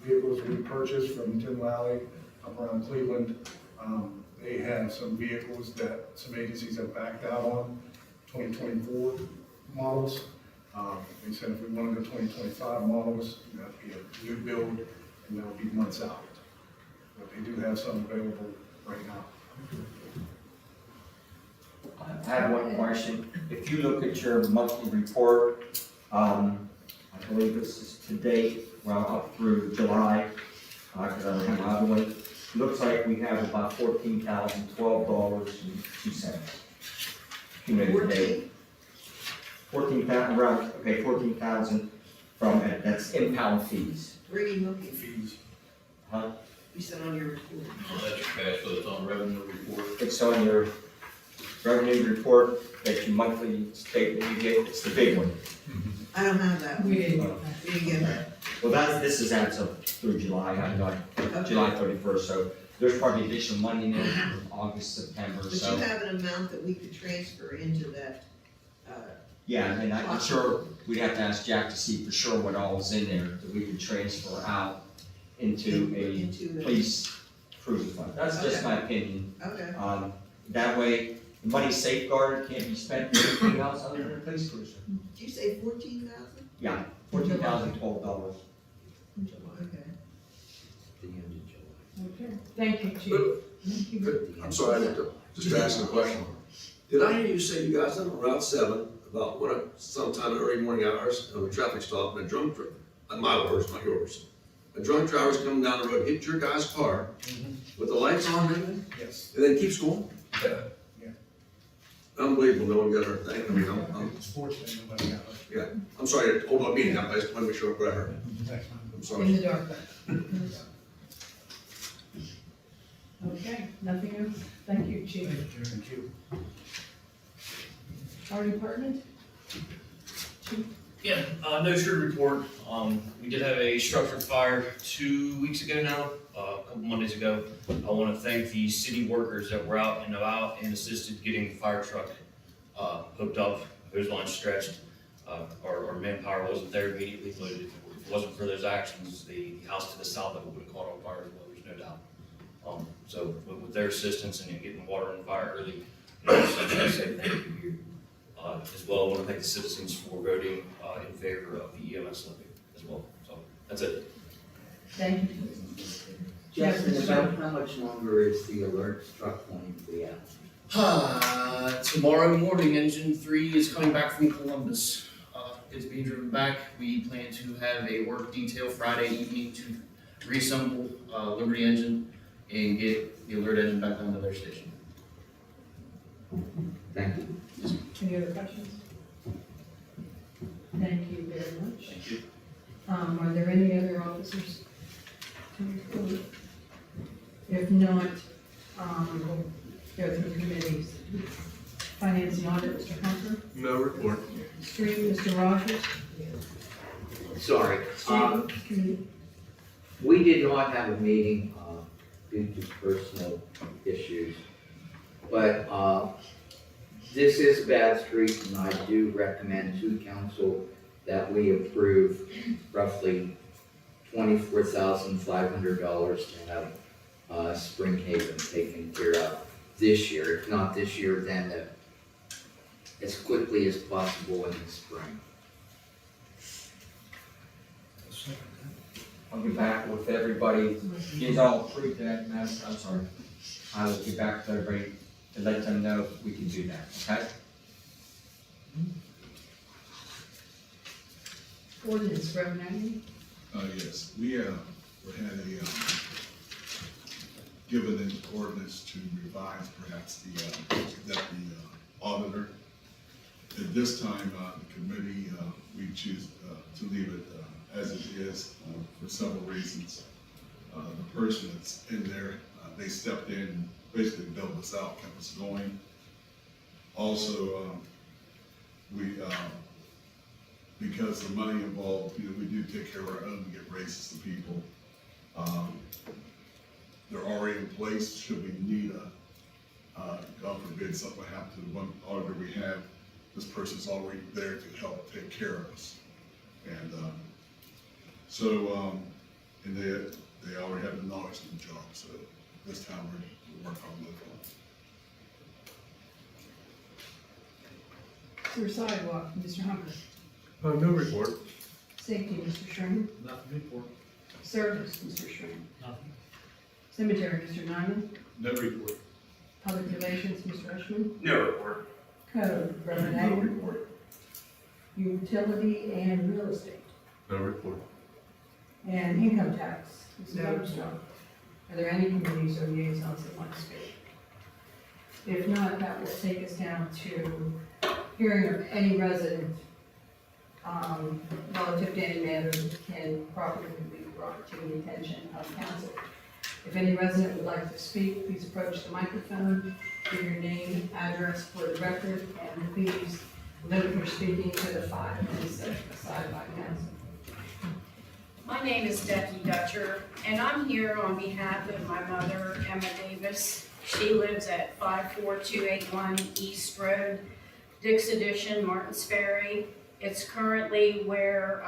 vehicles we purchased from Tim Lally up around Cleveland, they had some vehicles that some agencies have backed out on, 2024 models. They said if we want to go 2025 models, that'd be a new build and that would be months out. But they do have some available right now. I have one question. If you look at your monthly report, I believe this is to date, well, up through July, because I don't have my other one. Looks like we have about $14,012.02. Accumulated date. 14,000, around, okay, 14,000 from, that's impound fees. Where are you looking? Fees. Huh? You said on your report. So that's your cash flow, it's on revenue report. It's on your revenue report that you monthly statement you get, it's the big one. I don't have that. We didn't. We didn't get that. Well, this is as of through July, July 31st, so there's probably additional money in there from August, September, But so. you have an amount that we could transfer into that, Yeah, and I'm sure, we'd have to ask Jack to see for sure what all is in there, that we could transfer out into a police cruiser fund. That's just my opinion. okay. That way, money safeguarded, can't be spent for anything else other than a police cruiser. Did you say 14,000? Yeah, $14,012. Okay. Okay, thank you, Chief. Thank you. I'm sorry, I had to just ask a question. Did I hear you say you guys on Route 7, about sometime early morning hours, of a traffic stop, and a drunk driver, my words, not yours, a drunk driver's coming down the road, hit your guy's car with the lights on and everything, Yes. and then keeps going? Yeah. Unbelievable, no one got hurt, thank you, It's fortunate nobody got hurt. I'm sorry to hold my meeting up, I just want to make sure what I heard. I'm sorry. In the dark. Okay, nothing else? Thank you, Chief. Thank you. Our department? Chief? Yeah, no true report. We did have a structure fire 2 weeks ago now, a couple Mondays ago. I want to thank the city workers that were out and about and assisted getting the fire truck hooked up, hose line stretched. Our manpower wasn't there immediately, but if it wasn't for those actions, the house to the south of it would have caught on fire as well, there's no doubt. So with their assistance and in getting water on the fire early, I say thank you here. As well, I want to thank the citizens for voting in favor of the EMS levy as well. So that's it. Thank you. Justin, about how much longer is the alert truck going to be out? Tomorrow morning, engine 3 is coming back from Columbus. It's being driven back. We plan to have a work detail Friday evening to reassemble Liberty engine and get the alert engine back onto their station. Thank you. Any other questions? Thank you very much. Thank you. Are there any other officers to report? If not, we'll go through committees. Finance and Audit, Mr. Hunter. No report. Street, Mr. Rogers. Sorry. Committee. We did not have a meeting, due to personal issues, but, this is a bad street, and I do recommend to council that we approve roughly $24,500 to have Spring Haven taken care of this year. If not this year, then as quickly as possible in the spring. I'll get back with everybody, get all approved that, I'm sorry. I will get back to everybody to let them know if we can do that, okay? Ordinance, Reverend Agnew. Yes, we had given an ordinance to revise perhaps the auditor. At this time, the committee, we choose to leave it as it is for several reasons. The person that's in there, they stepped in and basically built us out, kept us going. Also, because the money involved, we do take care of our own, we get raises to people. They're already in place, should we need God forbid something happen to the one auditor we have, this person's already there to help take care of us. And and they already have the knowledge of the job, so this time we're working on that. Sidewalk, Mr. Hunter. No report. Safety, Mr. Sherman. Nothing report. Service, Mr. Sherman. Nothing. Cemetery, Mr. Nyman. No report. Public Relations, Mr. Rushman. No report. Code, Reverend No Agnew. report. Utility and Real Estate. No report. And Income Tax, Mr. No. Armstrong. Are there any committees or liaisons that want to speak? If not, that will take us down to hearing of any resident relative to any matter that can properly be brought to the attention of council. If any resident would like to speak, please approach the microphone, give your name, address for the record, and please note you're speaking to the 5 minutes set aside by council. My name is Becky Dutcher, and I'm here on behalf of my mother, Emma Davis. She lives at 54281 East Road, Dix Addition, Martins Ferry. It's currently where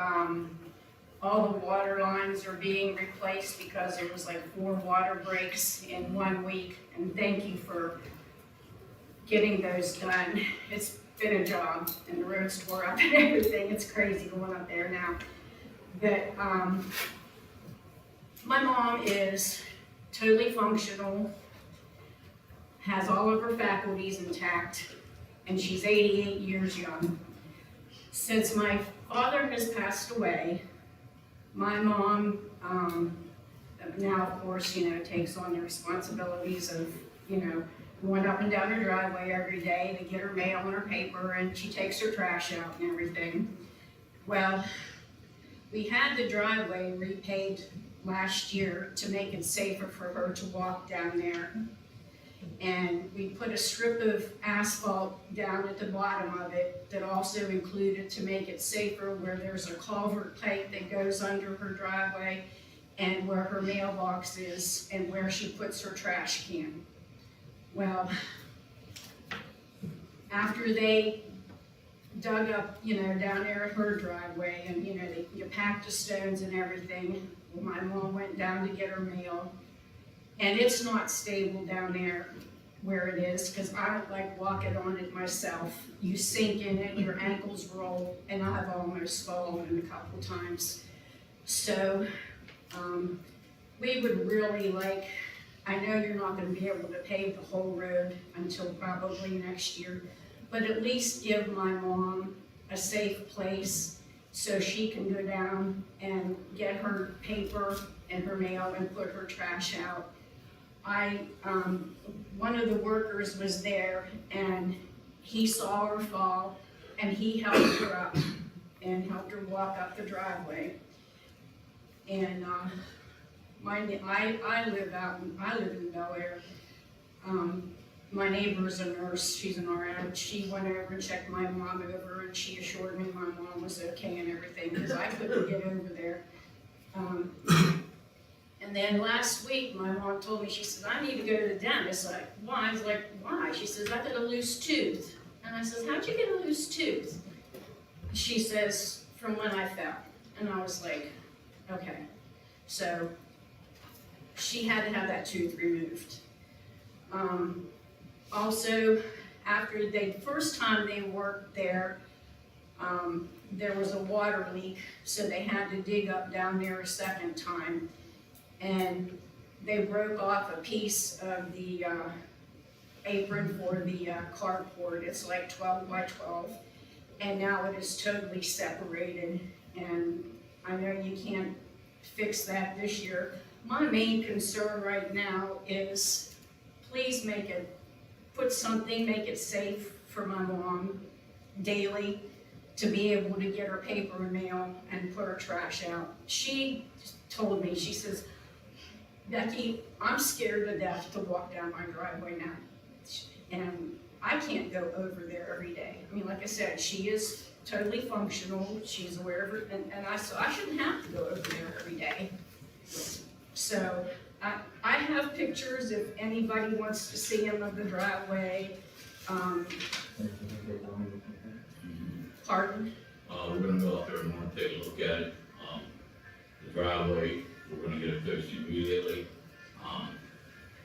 all the water lines are being replaced because there was like 4 water breaks in 1 week. And thank you for getting those done. It's been a job, and the road's tore up and everything, it's crazy going up there now. But, my mom is totally functional, has all of her faculties intact, and she's 88 years young. Since my father has passed away, my mom, now of course, takes on the responsibilities of, going up and down her driveway every day to get her mail and her paper, and she takes her trash out and everything. Well, we had the driveway repaved last year to make it safer for her to walk down there. And we put a strip of asphalt down at the bottom of it that also included to make it safer where there's a culvert pipe that goes under her driveway and where her mailbox is and where she puts her trash can. Well, after they dug up, down there at her driveway and, you packed the stones and everything, my mom went down to get her mail. And it's not stable down there where it is, because I don't like walking on it myself. You sink in it, your ankles roll, and I've almost fallen a couple times. So, we would really like, I know you're not gonna be able to pave the whole road until probably next year, but at least give my mom a safe place so she can go down and get her paper and her mail and put her trash out. One of the workers was there and he saw her fall and he helped her up and helped her walk up the driveway. And, I live in Bel Air. My neighbor's a nurse, she's an RN. She went over and checked my mom over and she assured me my mom was okay and everything because I couldn't get over there. And then last week, my mom told me, she said, I need to go to the dentist. Like, why? I was like, why? She says, I got a loose tooth. And I says, how'd you get a loose tooth? She says, from when I fell. And I was like, okay. So she had to have that tooth removed. Also, after the first time they worked there, there was a water leak, so they had to dig up down there a second time. And they broke off a piece of the apron for the carport. It's like 12 by 12. And now it is totally separated. And I know you can't fix that this year. My main concern right now is please make it safe for my mom daily to be able to get her paper and mail and put her trash out. She told me, she says, Becky, I'm scared to death to walk down my driveway now. And I can't go over there every day. I mean, like I said, she is totally functional, she's aware of it, and I shouldn't have to go over there every day. So, I have pictures if anybody wants to see them of the driveway. Pardon? We're gonna go out there and wanna take a look at it. The driveway, we're gonna get it fixed immediately.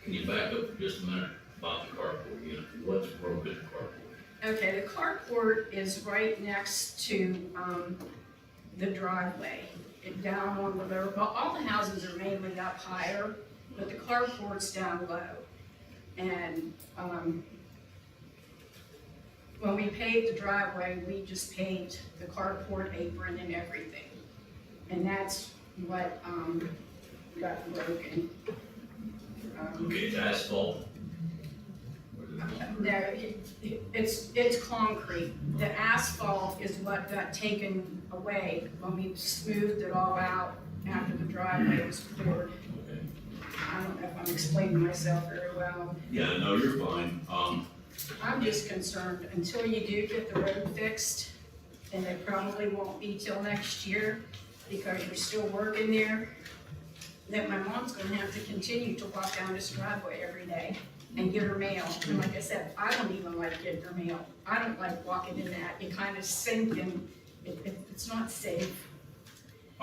Can you back up for just a minute about the carport unit? What's broken in the carport? Okay, the carport is right next to, the driveway. Down on the lower, well, all the houses are mainly up higher, but the carport's down low. And, when we paved the driveway, we just paved the carport apron and everything. And that's what, got broken. Okay, it's asphalt. No, it's concrete. The asphalt is what got taken away when we smoothed it all out after the driveway was poured. Okay. I don't know if I'm explaining myself very well. Yeah, no, you're fine. I'm just concerned, until you do get the road fixed, and it probably won't be till next year, because you're still working there, that my mom's gonna have to continue to walk down this driveway every day and get her mail. And like I said, I don't even like getting her mail. I don't like walking in that. You kind of sink and it's not safe.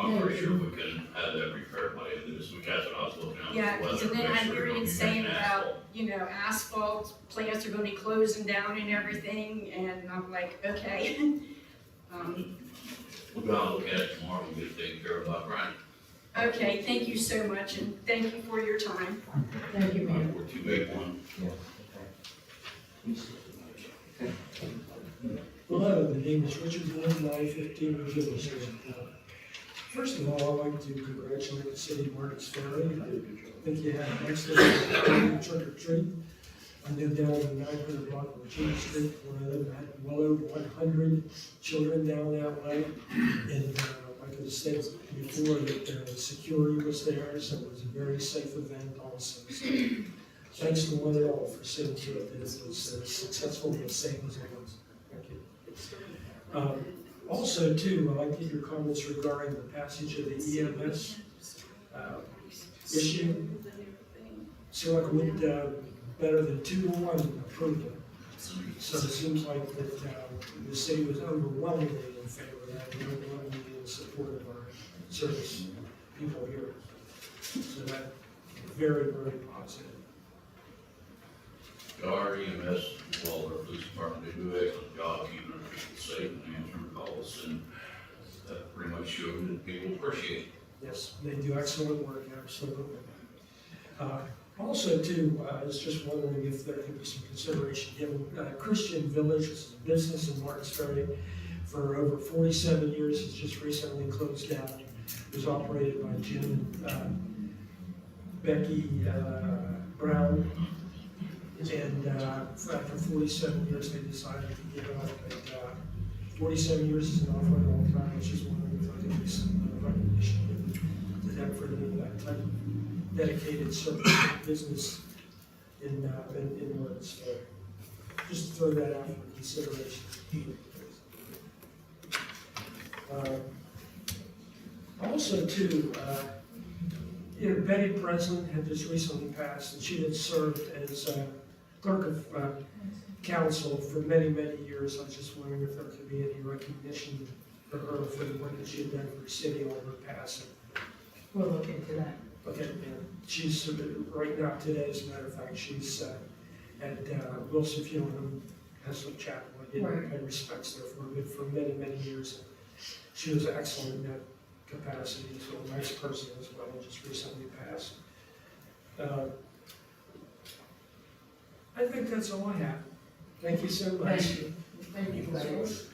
I'm pretty sure we can have that repaired by the end of this week, that's what I was looking at. Yeah, the weather, and then make I sure hear we don't you be saying making about, asphalt. you know, asphalt plants are gonna be closing down and everything, and I'm like, okay. We'll go out and look at it tomorrow, we'll get it taken care of by Brian. Okay, thank you so much, and thank you for your time. Thank you, ma'am. 4281. Hello, my name is Richard Wood, 915 Virginia Street. First of all, I'd like to congratulate the city of Martins Ferry. I think you had an excellent trick or treat. I live down in 900 block of Virginia Street, where I live, I had well over 100 children down that way. And like I said before, that security was there, so it was a very safe event also. So thanks to one and all for seeing to it that it was successful and safe as it was. Thank you. Also, too, I'd like to get your comments regarding the passage of the EMS issue. So like would better than 2-1 approval. So it seems like that the city was overwhelmingly in favor of that, and overwhelmingly in support of our service people here. So that very, very positive. Our EMS, as well as our police department, they do an excellent job keeping our people safe and answering calls, and that pretty much showed that people appreciate it. Yes, they do excellent work, absolutely. Also, too, I was just wondering if there could be some consideration given Christian Village, which is a business in Martins Ferry, for over 47 years, has just recently closed down. It was operated by Jim and Becky Brown. And after 47 years, they decided to give it up. But 47 years is an awful long time. I was just wondering if there could be some recognition to them for that type of dedicated service business in Martins Ferry. Just to throw that out for consideration. Also, too, Betty Breslin had just recently passed, and she had served as clerk of council for many, many years. I was just wondering if there could be any recognition for her for the work that she had done for the city on her passing. We'll look into that. Okay, and she's, right now today, as a matter of fact, she's at Wilson Funeral Home, Heslop Chapel. I had respects there for many, many years. She was excellent in that capacity, so a nice person as well, just recently passed. I think that's all I have. Thank you so much. Thank you. Thank you, Clarence.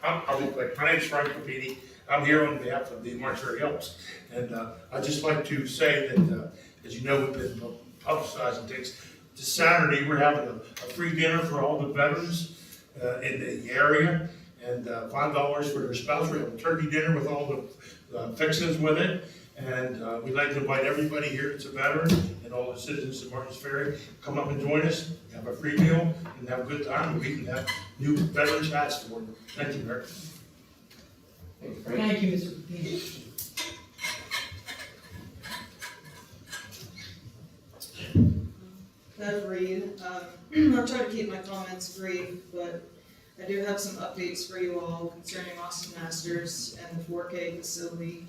I'll be quick. My name is Frank Rapini. I'm here on behalf of the Martins Ferry Helps. And I'd just like to say that, as you know, we've been publicizing things. This Saturday, we're having a free dinner for all the veterans in the area, and $5 for their spouse. We have a turkey dinner with all the fixings with it. And we'd like to invite everybody here that's a veteran and all the citizens of Martins Ferry, come up and join us, have a free meal, and have a good time. We can have new veterans hats for them. Thank you, Mayor. Thank you, Mr. Rapini. Bev Reed. I'll try to keep my comments brief, but I do have some updates for you all concerning Austin Masters and the 4K facility.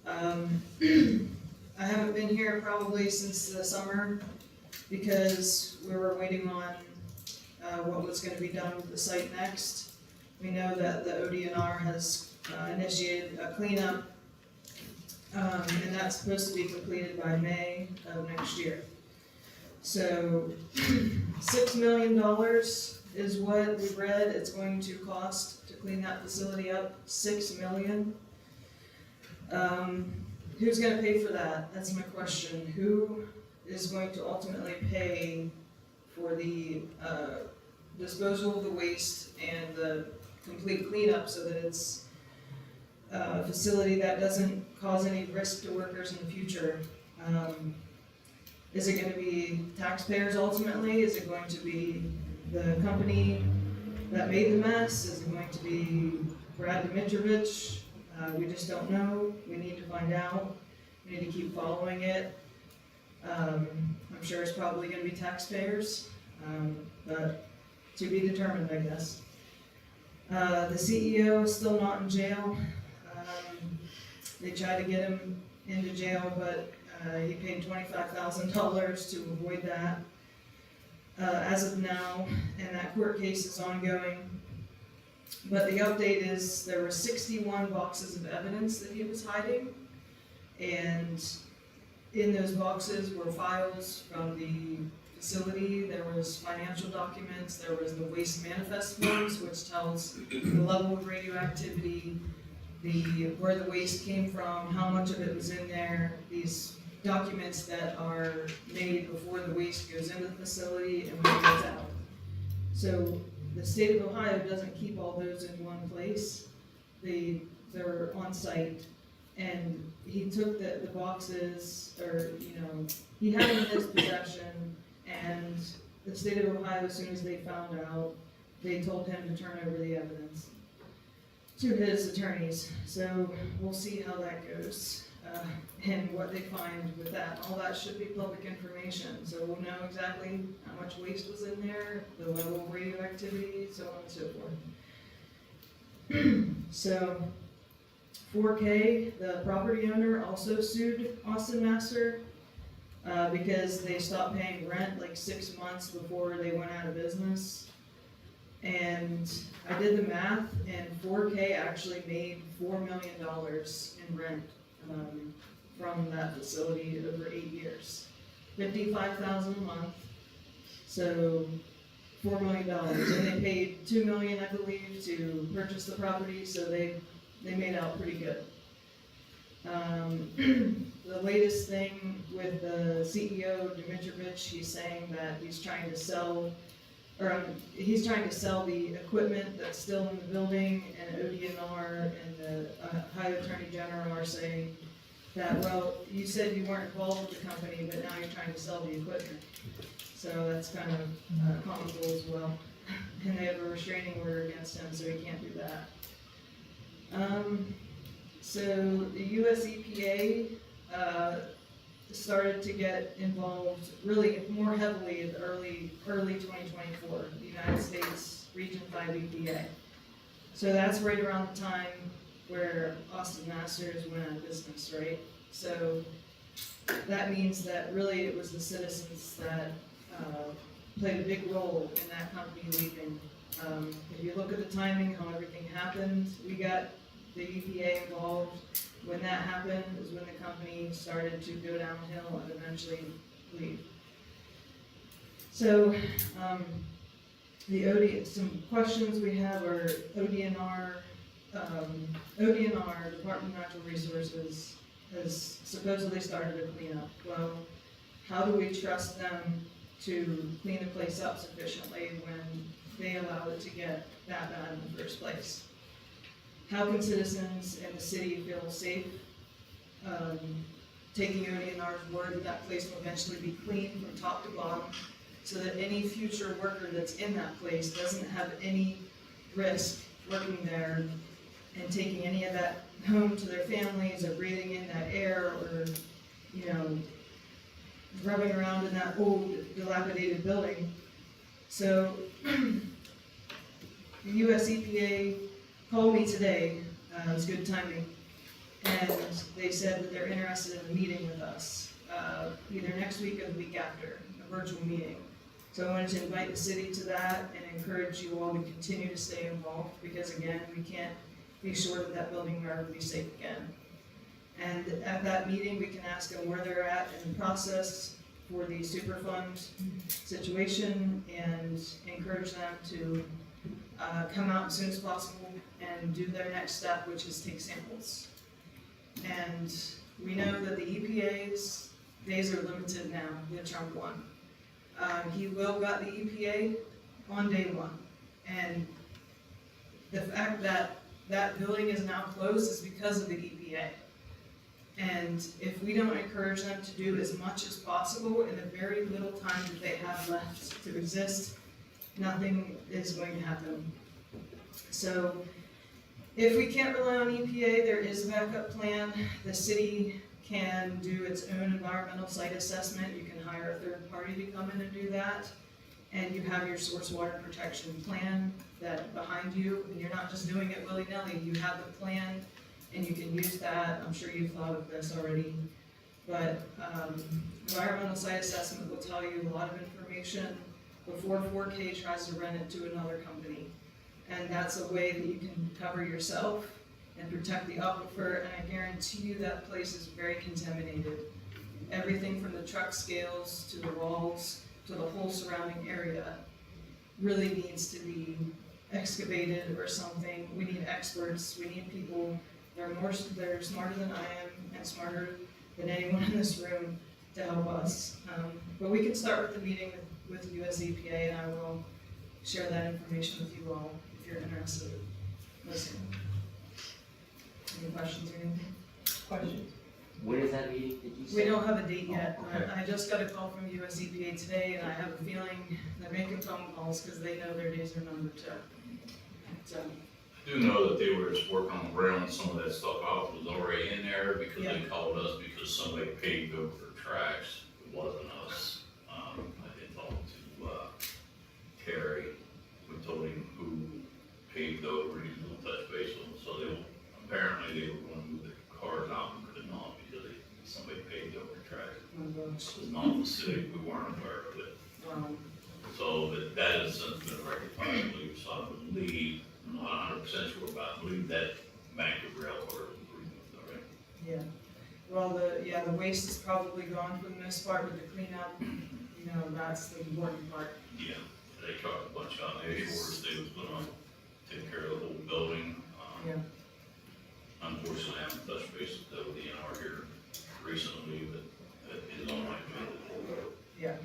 I haven't been here probably since the summer because we were waiting on what was going to be done with the site next. We know that the ODNR has initiated a cleanup, and that's supposed to be completed by May of next year. So $6 million is what we read it's going to cost to clean that facility up. $6 million. Who's going to pay for that? That's my question. Who is going to ultimately pay for the disposal of the waste and the complete cleanup so that it's a facility that doesn't cause any risk to workers in the future? Is it going to be taxpayers ultimately? Is it going to be the company that made the mess? Is it going to be Brad Dimitrovich? We just don't know. We need to find out. We need to keep following it. I'm sure it's probably going to be taxpayers, but to be determined, I guess. The CEO is still not in jail. They tried to get him into jail, but he paid $25,000 to avoid that. As of now, and that court case is ongoing. But the update is there were 61 boxes of evidence that he was hiding, and in those boxes were files from the facility, there was financial documents, there was the waste manifest forms, which tells the level of radioactivity, where the waste came from, how much of it was in there, these documents that are made before the waste goes into the facility and when it goes out. So the state of Ohio doesn't keep all those in one place. They're on site, and he took the boxes, or he had them in his possession, and the state of Ohio, as soon as they found out, they told him to turn over the evidence to his attorneys. So we'll see how that goes, and what they find with that. All that should be public information, so we'll know exactly how much waste was in there, the level of radioactivity, so on and so forth. So 4K, the property owner, also sued Austin Master because they stopped paying rent like 6 months before they went out of business. And I did the math, and 4K actually made $4 million in rent from that facility over 8 years. $55,000 a month, so $4 million. And they paid $2 million, I believe, to purchase the property, so they made out pretty good. The latest thing with the CEO, Dimitrovich, he's saying that he's trying to sell the equipment that's still in the building, and ODNR and the Ohio Attorney General are saying that, well, you said you weren't involved with the company, but now you're trying to sell the equipment. So that's kind of comical as well. And they have a restraining order against him, so he can't do that. So the US EPA started to get involved really more heavily in early 2024, the United States Region 5 EPA. So that's right around the time where Austin Masters went out of business, right? So that means that really it was the citizens that played a big role in that company leaving. If you look at the timing, how everything happened, we got the EPA involved. When that happened is when the company started to go downhill and eventually leave. So some questions we have are ODNR, Department of Natural Resources, has supposedly started a cleanup. Well, how do we trust them to clean the place up sufficiently when they allowed it to get that bad in the first place? How can citizens in the city feel safe taking ODNR's word that that place will eventually be clean from top to bottom, so that any future worker that's in that place doesn't have any risk working there and taking any of that home to their families, or breathing in that air, or rubbing around in that old dilapidated building. So the US EPA called me today, it was good timing, and they said that they're interested in a meeting with us, either next week or the week after, a virtual meeting. So I wanted to invite the city to that and encourage you all to continue to stay involved, because again, we can't be sure that that building will ever be safe again. And at that meeting, we can ask them where they're at in the process for the Superfund situation, and encourage them to come out as soon as possible and do their next step, which is take samples. And we know that the EPA's days are limited now with Trump 1. He will got the EPA on day 1. And the fact that that building is now closed is because of the EPA. And if we don't encourage them to do as much as possible in the very little time that they have left to exist, nothing is going to happen. So if we can't rely on EPA, there is a backup plan. The city can do its own environmental site assessment. You can hire a third party to come in and do that. and you have your source water protection plan that behind you, and you're not just doing it willy-nilly, you have the plan, and you can use that. I'm sure you've thought of this already. But environmental site assessment will tell you a lot of information before 4K tries to rent it to another company. And that's a way that you can cover yourself and protect the aquifer, and I guarantee you that place is very contaminated. Everything from the truck scales to the walls to the whole surrounding area really needs to be excavated or something. We need experts, we need people, they're smarter than I am and smarter than anyone in this room to help us. But we can start with the meeting with US EPA, and I will share that information with you all if you're interested in listening. Any questions or anything? Questions? When is that meeting, did you say? We don't have a date yet. Oh, okay. I just got a call from US EPA today, and I have a feeling they're making phone calls because they know their days are numbered too. So, I do know that they were just working on ground, some of that stuff out was already in there because they called us because somebody paved over their tracks. It wasn't us. I did talk to, Terry. We told him who paved over, he was gonna touch base with them, so apparently they were gonna move the cars out and could not because somebody paved over the tracks. It was not the city, we weren't aware of it. So that has since been rectified, I believe, so I believe, I'm not 100% sure about, I believe that bank of rail order was removed already. yeah. Well, the waste is probably gone for the most part, but the cleanup, you know, that's the important part. Yeah, they talked a bunch on the shores, they was gonna take care of the whole building. Yeah. Unfortunately, I haven't touched base with the DNR here recently, but that is on my committee. Yeah.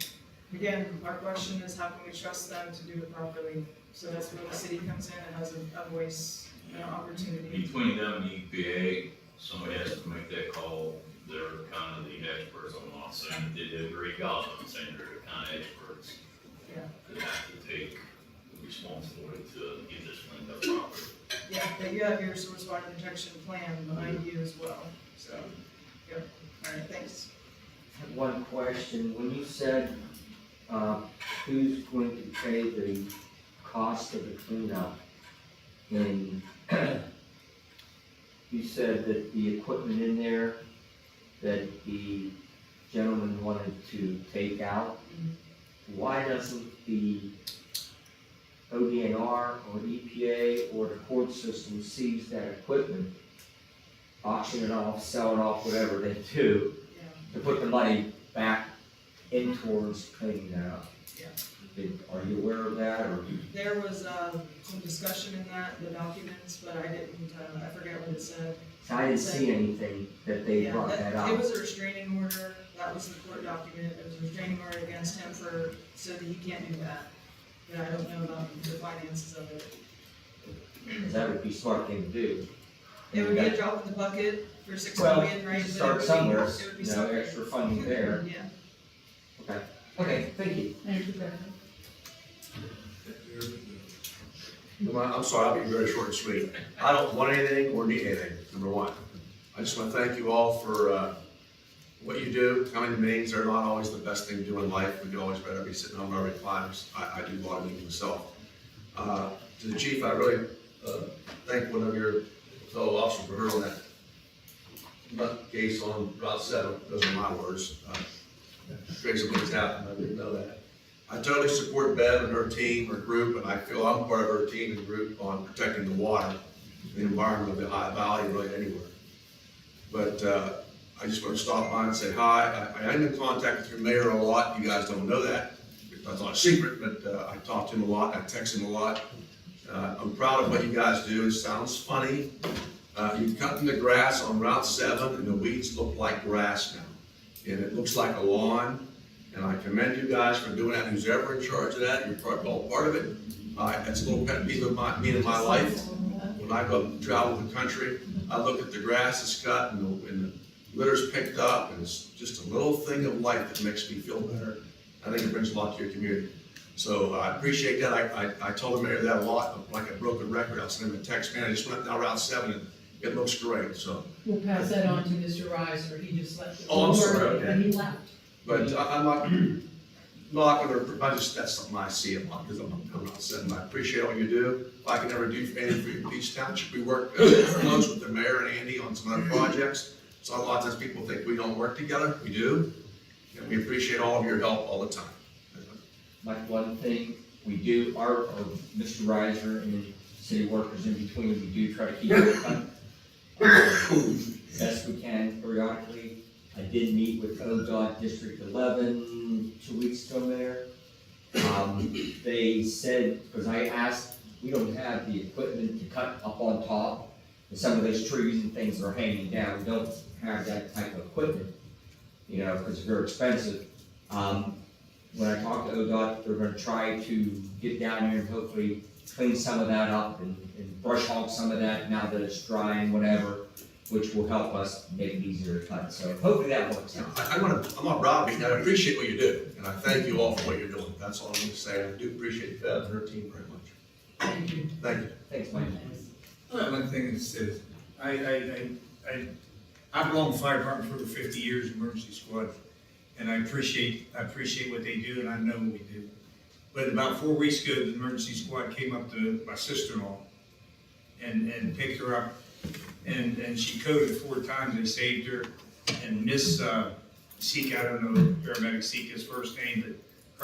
Again, our question is how can we trust them to do it properly? So that's where the city comes in and has a voice, opportunity. Between them and EPA, somebody has to make that call. They're kind of the experts. I'm not saying that they did a great job, I'm saying they're the kind of experts Yeah. that have to take the responsibility to get this cleaned up properly. Yeah, but you have your source water protection plan behind you as well, so, yep, all right, thanks. I have one question. When you said, who's going to pay the cost of the cleanup? And you said that the equipment in there that the gentleman wanted to take out, why doesn't the ODNR or EPA or the court system seize that equipment, auction it off, sell it off, whatever they do, to put the money back in towards cleaning that up? Yeah. Are you aware of that, or? There was, some discussion in that, the documents, but I didn't, I forget what it said. I didn't see anything that they Yeah, brought that up. It was a restraining order, that was the court document, it was a restraining order against him so that he can't do that. But I don't know about the finances of it. Because that would be a smart thing to do. It would be a drop in the bucket for $6 Well, million, right? But it start would be- somewhere, it would be you know, something. extra funding there. Yeah. Okay, okay, thank you. Thank you, Brendan. I'm sorry, I'll be very short and sweet. I don't want anything or need anything, number one. I just want to thank you all for what you do. Coming to meetings are not always the best thing to do in life. We could always better be sitting home our recliners. I do a lot of meetings myself. To the chief, I really thank one of your fellow officers for hurling that nut case on Route 7. Those are my words. Crazy things happen, I didn't know that. I totally support Bev and her team, her group, and I feel I'm part of her team and group on protecting the water, the environment of the High Valley, really anywhere. But I just want to stop by and say hi. I am in contact with your mayor a lot. You guys don't know that. That's not a secret, but I talk to him a lot. I text him a lot. I'm proud of what you guys do. It sounds funny. You're cutting the grass on Route 7 and the weeds look like grass now. And it looks like a lawn. And I commend you guys for doing that. Who's ever in charge of that, you're all part of it. That's a little pet peeve of me in my life. When I go travel the country, I look at the grass is cut and the litter's picked up, and it's just a little thing of life that makes me feel better. I think it brings a lot to your community. So I appreciate that. I told the mayor that a lot, like a broken record. I'll send him a text, man, I just went down Route 7 and it looks great, so. We'll pass that on to Mr. Reiser, he just left. Oh, I'm sorry, okay. And he left. But I'm not, not gonna, that's something I see a lot, because I'm not saying, I appreciate all you do. If I can ever do anything for Peach Township, we work close with the mayor and Andy on some other projects. So a lot of times people think we don't work together, we do, and we appreciate all of your help all the time. Like one thing, we do, our Mr. Riser and city workers in between, we do try to keep it fun. Best we can periodically. I did meet with ODOT District 11 2 weeks ago there. They said, because I asked, we don't have the equipment to cut up on top, and some of those trees and things that are hanging down, we don't have that type of equipment, you know, because they're expensive. When I talked to ODOT, they're gonna try to get down here and hopefully clean some of that up and brush hog some of that now that it's dry and whatever, which will help us make it easier to cut. So hopefully that works out. I'm not robbing, I appreciate what you do, and I thank you all for what you're doing. That's all I'm gonna say. I do appreciate Bev and her team very much. Thank you. Thank you. Thanks, Mike. One thing is, I've belonged to the fire department for over 50 years, emergency squad, and I appreciate what they do, and I know what we do. But about 4 weeks ago, the emergency squad came up to my sister-in-law and picked her up, and she coded 4 times, they saved her, and Miss Seek, I don't know, paramedic Seek his first name, but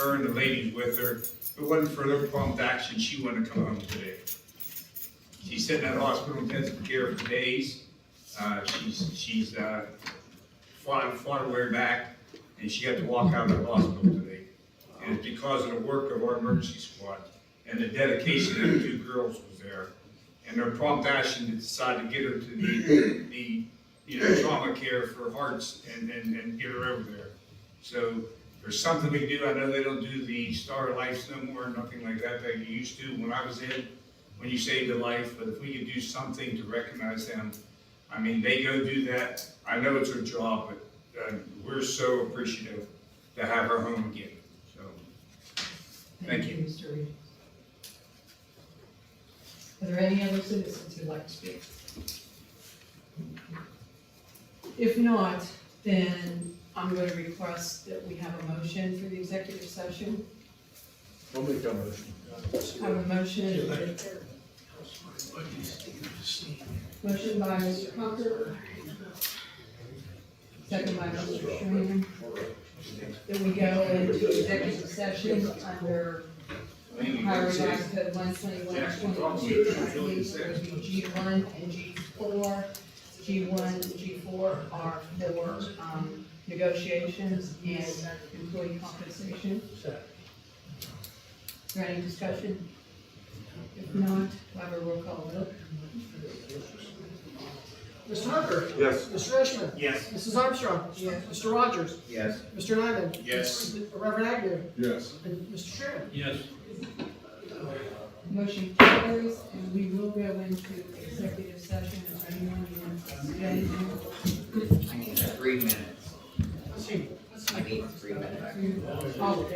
her and the ladies with her, if it wasn't for their prompt action, she wouldn't have come home today. She's sitting at hospital intensive care for days. She's fought her way back, and she had to walk out of the hospital today. And it's because of the work of our emergency squad and the dedication of the 2 girls was there. And their prompt action to decide to get her to the trauma care for hearts and get her over there. So there's something we do. I know they don't do the Star of Life no more, nothing like that they used to when I was in, when you saved a life. But if we could do something to recognize them, I mean, they go do that. I know it's their job, but we're so appreciative to have her home again. So, thank you. Mr. Reed. Are there any other citizens who'd like to speak? If not, then I'm going to request that we have a motion for the executive session. I'll make that motion. I have a motion. Motion by Mr. Cocker. Second by Mr. Sherman. Then we go into executive session under Ohio Revised Code 121.22, G1 and G4. G1 and G4 are for negotiations and employee compensation. Is there any discussion? If not, we'll have a roll call vote. Mr. Hooker? Yes. Mr. Ishman? Yes. Mrs. Armstrong? Yes. Mr. Rogers? Yes. Mr. Nyman? Yes. Reverend Agnew? Yes. And Mr. Sherman? Yes. Motion carries, and we will go into executive session. Is there anyone who wants to say anything? I need 3 minutes. I need 3 minutes. Oh,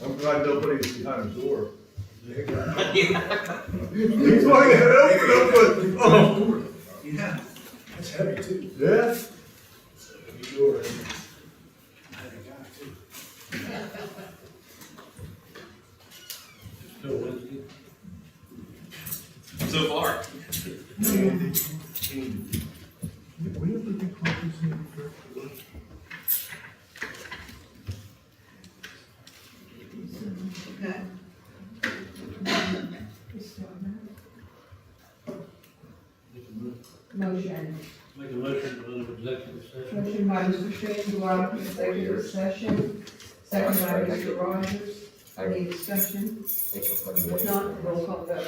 I'm glad nobody's behind the door. There you go. He's going to open up, but, oh. Yeah, that's heavy too. Yeah? Sure. Heavy guy too. Still Wednesday. So far. Did we ever get copies in the first? Okay. Motion. Make a motion to go into executive session. Motion by Mr. Shane to go out of executive session, second by Mr. Rogers. Any discussion? If not, roll call vote.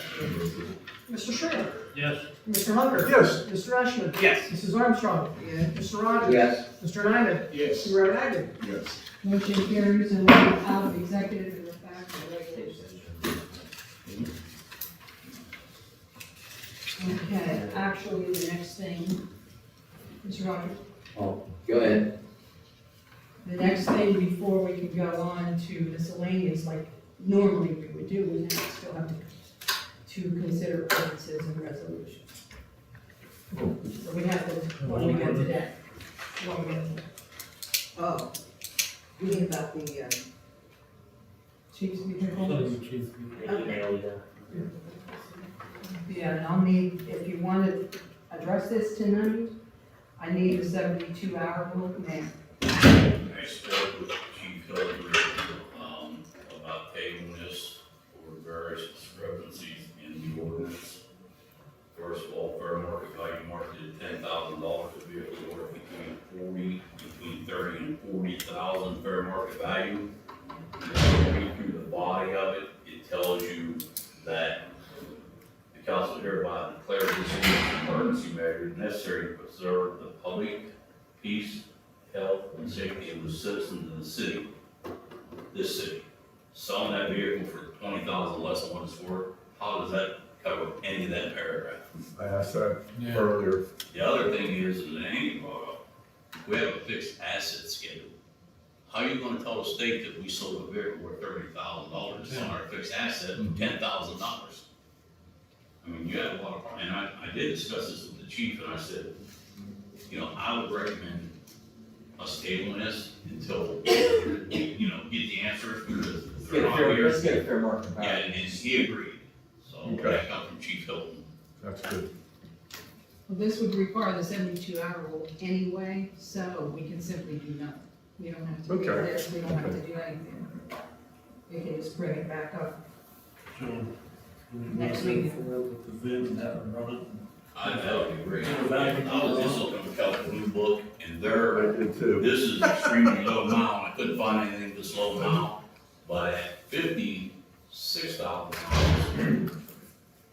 Mr. Schreier. Yes. Mr. Hunter. Yes. Mr. Ashman. Yes. Mrs. Armstrong. Yeah. Mr. Rogers. Yes. Mr. Nyman. Yes. Supervisor Agnew. Yes. Motion carries and we're out of executive and we're back to regular session. Okay, actually, the next thing, Mr. Rogers, Oh, go ahead. the next thing before we can go on to miscellaneous, like normally we would do, we still have to consider ordinances and resolutions. So we have to, what do we got today? What do we got today? Oh, you mean about the, Chiefs, we can So hold you chief. Yeah, and I'll need, if you want to address this tonight, I need the 72-hour rule now. I spoke with Chief Hilder, about tabling this for various discrepancies in the ordinance. First of all, fair market value marketed $10,000 a vehicle worth between 30 and 40,000 fair market value. Reading through the body of it, it tells you that the council hereby declares this an emergency measure necessary to preserve the public peace, health, and safety of the citizens of the city, this city. Selling that vehicle for $20,000 less than what it's worth, how does that cover any of that paragraph? I asked that Yeah. earlier. The other thing is, that Andy brought up, we have a fixed asset schedule. How are you gonna tell the state that we sold a vehicle worth $30,000 on our fixed asset of $10,000? I mean, you have a lot of, and I did discuss this with the chief, and I said, you know, I would recommend us tabling this until, you know, get the answers, because they're not here. Let's get a fair market Yeah, value. and he agreed, so Okay. that come from Chief Hilton. That's good. Well, this would require the 72-hour rule anyway, so we can simply do nothing. We don't have to do Okay. this, we don't have to do anything. We can just bring it back up. So. Next meeting. With the VIN and that and run it. I would agree. Value. I was just looking at California Blue Book, and they're, I did too. this is extremely low amount, I couldn't find anything this low amount, but at $56,000,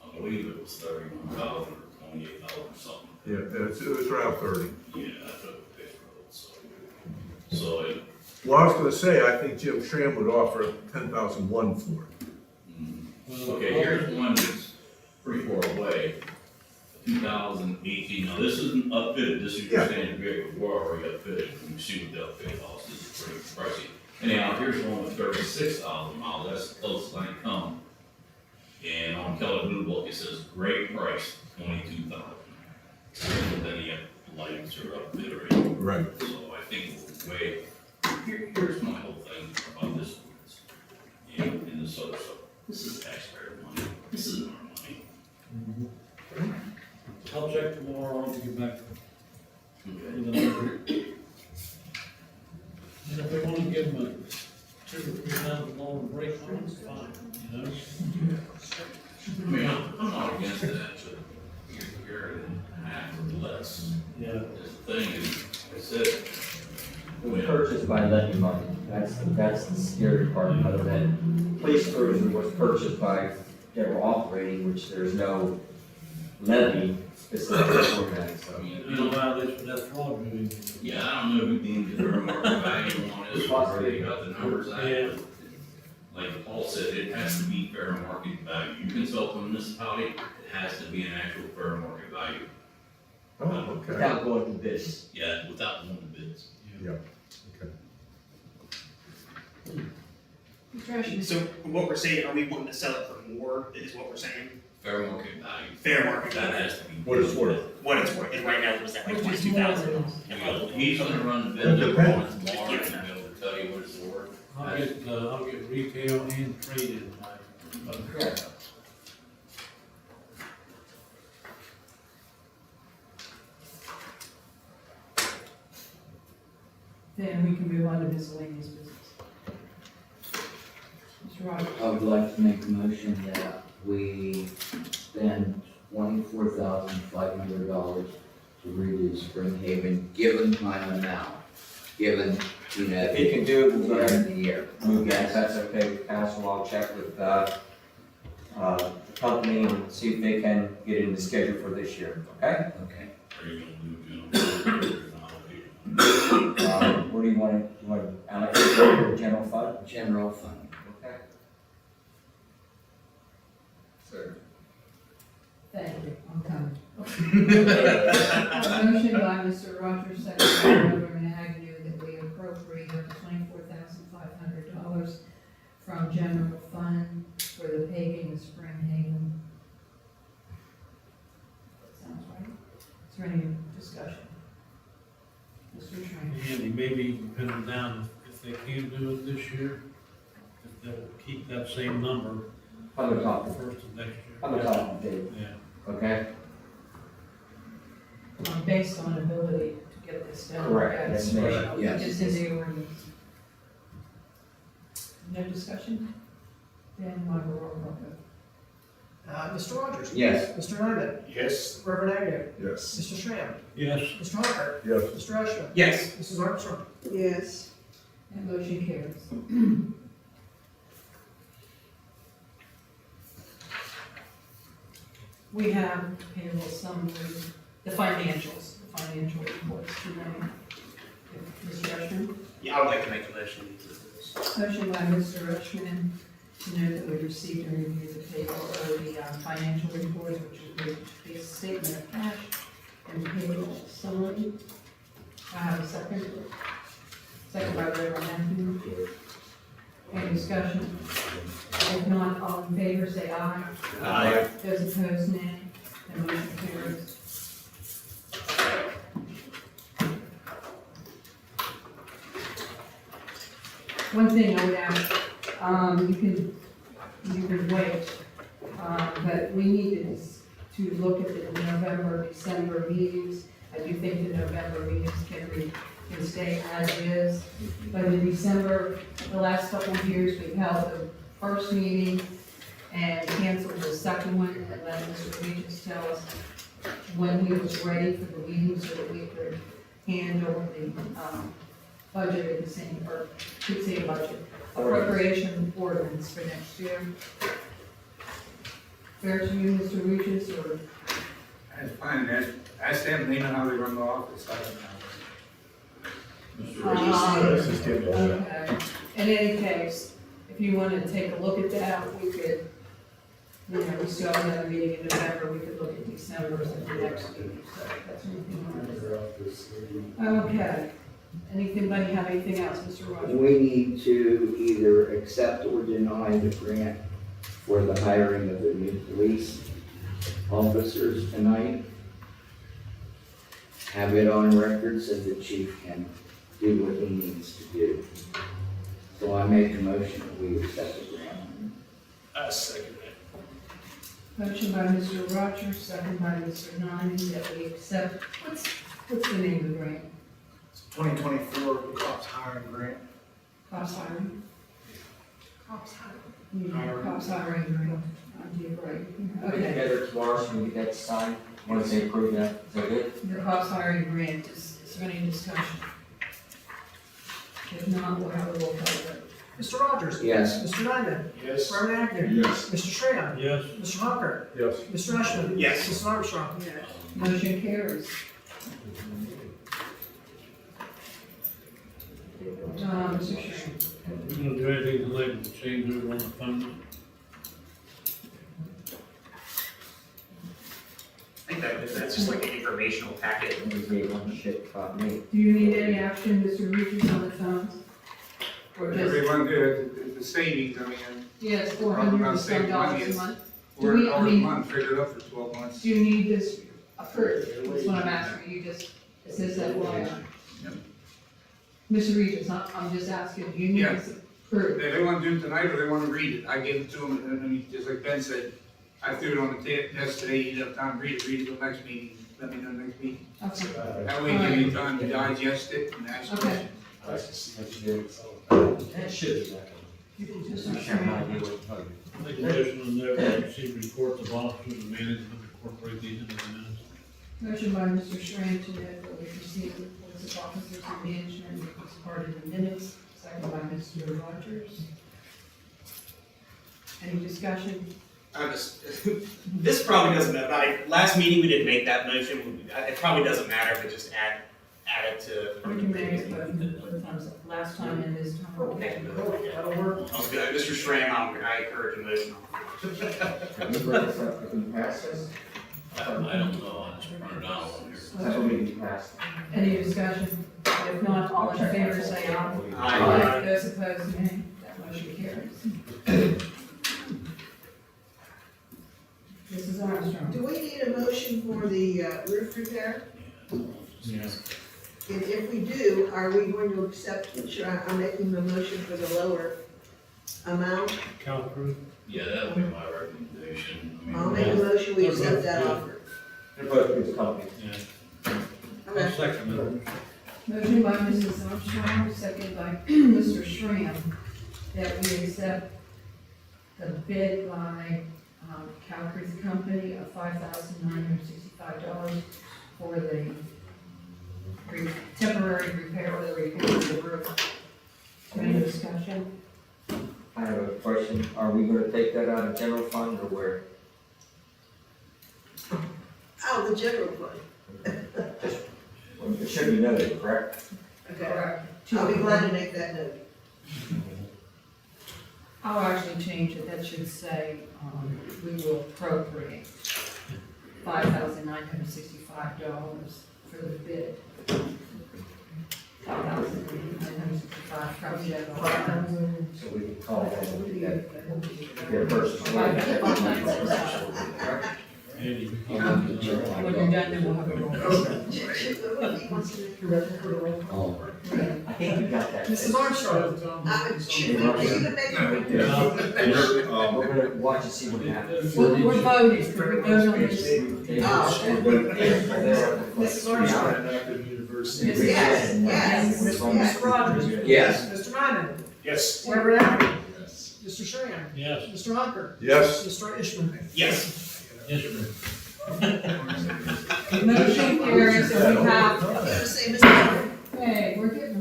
I believe it was 31,000 or 28,000 or something. Yeah, it was around 30. Yeah, I took a picture of it, so it, Well, I was gonna say, I think Jim Schramm would offer 10,001 for it. okay, here's one that's pretty far away. 2018, now this isn't upfitted, this is your Yeah. standard vehicle, we're already upfitted, you see what the upfit cost is, it's pretty pricey. Anyhow, here's one with 36,000 miles, that's the closest I can come. And on Kelly Blue Book, it says great price, 22,000. But then you have lights or upfit or anything. Right. So I think we're way, here's my whole thing about this ordinance. And this other stuff, this is taxpayer money, this isn't our money. I'll check tomorrow, I'll get back. Okay. And if they wanna give them a 2 or 3 thousand dollar break on it, it's fine, you know? I mean, I'm not against that, but you're in half or less. Yeah. The thing is, I said, It was purchased by levy money, that's the scary part of it. Police cruiser was purchased by general operating, which there's no levy specific for that, so. You know, violation of that fraud moving. yeah, I don't know who deemed the fair market value on this, or they got the numbers out. Yeah. Like Paul said, it has to be fair market value. You can sell to a municipality, it has to be an actual fair market value. Oh, okay. Without going to bids. Yeah, without going to bids. Yeah, okay. Mr. Ashman? So what we're saying, are we wanting to sell it for more, is what we're saying? Fair market value. Fair market That value. has to be. What it's worth. What it's worth, and right now, was that like Which is 22,000? more Well, he's gonna run the vendor on tomorrow and be able to tell you what it's worth. I'll get retail and trade-in. Yeah. Then we can move on to miscellaneous business. Mr. Rogers? I would like to make a motion that we spend $24,500 to redo Spring Haven, given time amount, given, you know. If you can do it, we'll during the year. move that, if that's okay with council, I'll check with, the company and see if they can get it in the schedule for this year, okay? Okay. Are you gonna do general? Where do you want to allocate it to the general fund? General fund. Okay. Second. Thank you, I'm coming. Motion by Mr. Rogers, second by Reverend Agnew, that we appropriate up to $24,500 from general fund for the paving of Spring Haven. That sounds right. Is there any discussion? Mr. Train? Andy, maybe depending down if they can do it this year, if they'll keep that same number On the top, first of next year. on the top, Dave, Yeah. okay? Based on ability to get this done. Correct, yes, ma'am. Yes. It's in the ordinance. No discussion? Then my roll call vote. Mr. Rogers? Yes. Mr. Nyman? Yes. Reverend Agnew? Yes. Mr. Tram? Yes. Mr. Hopper? Yes. Mr. Ashman? Yes. Mrs. Armstrong? Yes. That motion carries. We have payroll summary, the financial reports tonight. Mr. Rushman? Yeah, I would like to make a motion to this. Motion by Mr. Rushman to note that we received and reviewed the payroll, or the financial reports, which is the statement of cash and payroll summary. I have a second. Second by Reverend Matthew. Any discussion? If not, all in favor, say aye. Aye. Those opposed, nay. The motion carries. One thing I would ask, you can wait, but we need to look at the November, December meetings. I do think the November meetings can stay as is. But in December, the last couple of years, we've held the first meeting and canceled the second one, and let Mr. Regis tell us when he was ready for the meeting so that we could handle the, budget at the same, or should say budget, appropriation ordinance for next year. Fair to you, Mr. Regis, or? That's fine, ask them, they know how they run the office, I don't know. Let's just give it a shot. Okay, in any case, if you wanted to take a look at that, we could, we still have another meeting in November, we could look at December as the next meeting, so that's anything on it. Okay, anybody have anything else, Mr. Rogers? We need to either accept or deny the grant for the hiring of the new police officers tonight. Have it on record so the chief can do what he needs to do. So I make a motion that we accept the grant. I second that. Motion by Mr. Rogers, second by Mr. Nani, that we accept, what's the name of the grant? 2024 cops hiring grant. Cops hiring? Cops hiring. Cops hiring grant, I did right. Put it Okay, together tomorrow, so we get that signed, once they approve that, is that good? the cops hiring grant, is there any discussion? If not, we'll have a roll call vote. Mr. Rogers? Yes. Mr. Nyman? Yes. Reverend Agnew? Yes. Mr. Tram? Yes. Mr. Hopper? Yes. Mr. Ashman? Yes. Mrs. Armstrong? Motion carries. Mr. Sherman? You gonna do anything tonight to change over on the funding? I think that's just like an informational packet. It was the one shit about me. Do you need any action, Mr. Regis, on the phones? Or just, Everyone, the savings, I mean, yes, Probably $400 about and the same some dollars money a as- month? $400 I a mean- month, figured up for 12 months. Do you need this approved? That's what I'm asking, you just, it says that why. Mr. Regis, I'm just asking, do you need Yeah. this approved? If they want to do it tonight or they want to read it, I gave it to them, and then, just like Ben said, I threw it on the desk today, you didn't have time to read it till next meeting, let me know next meeting. Okay. That way you give me time to digest it and ask Okay. questions. That should be that. Mr. Chairman, I Schramm. agree with you. Make a motion on there, receive reports of officers and management, incorporate these into the minutes. Motion by Mr. Schramm to note that we received reports of officers and management as part of the minutes, second by Mr. Rogers. Any discussion? I'm just, this probably doesn't matter, last meeting we didn't make that motion, it probably doesn't matter if we just add it to. We can make it both times, last time and this time. Okay. That'll work. Okay, Mr. Schramm, I encourage a motion. Can we bring this up, can we pass this? I don't know, I just printed out on here. That's what we can pass. Any discussion? If not, all in favor, say aye. Aye. Those opposed, nay. That motion carries. Mrs. Armstrong. Do we need a motion for the roof repair? Yeah. If we do, are we going to accept, I'm making the motion for the lower amount? Cal Crew? Yeah, that would be my recommendation. I mean, I'll make a motion, we accept that offer. They're both good companies. Yeah. I'll Okay. second it. Motion by Mrs. Armstrong, second by Mr. Schramm, that we accept the bid by Cal Creek Company of $5,965 for the temporary repair or the repair of the roof. Any discussion? I have a question, are we gonna take that out of general fund or where? Out of the general fund. Well, it should be noted, correct? Okay. Correct. I'll be glad to make that note. I'll actually change it, that should say, we will appropriate $5,965 for the bid. $5,965 from general fund. So we can call that, their purchase. Andy, we When you're done, then we'll have a roll call. He wants to make a record for the roll call. I think you got that. Mrs. Armstrong. Should we even make a We're gonna watch and see what happens. We're voting, could we vote on this? Mrs. Armstrong. Yes, Yes. Mr. Rogers. Yes. Mr. Nyman. Yes. Reverend Allen. Mr. Schramm. Yes. Mr. Hunker. Yes. Mr. Ishman. Yes. Yes, sir. Motion carries, so we have, Say, Mr. hey, we're getting a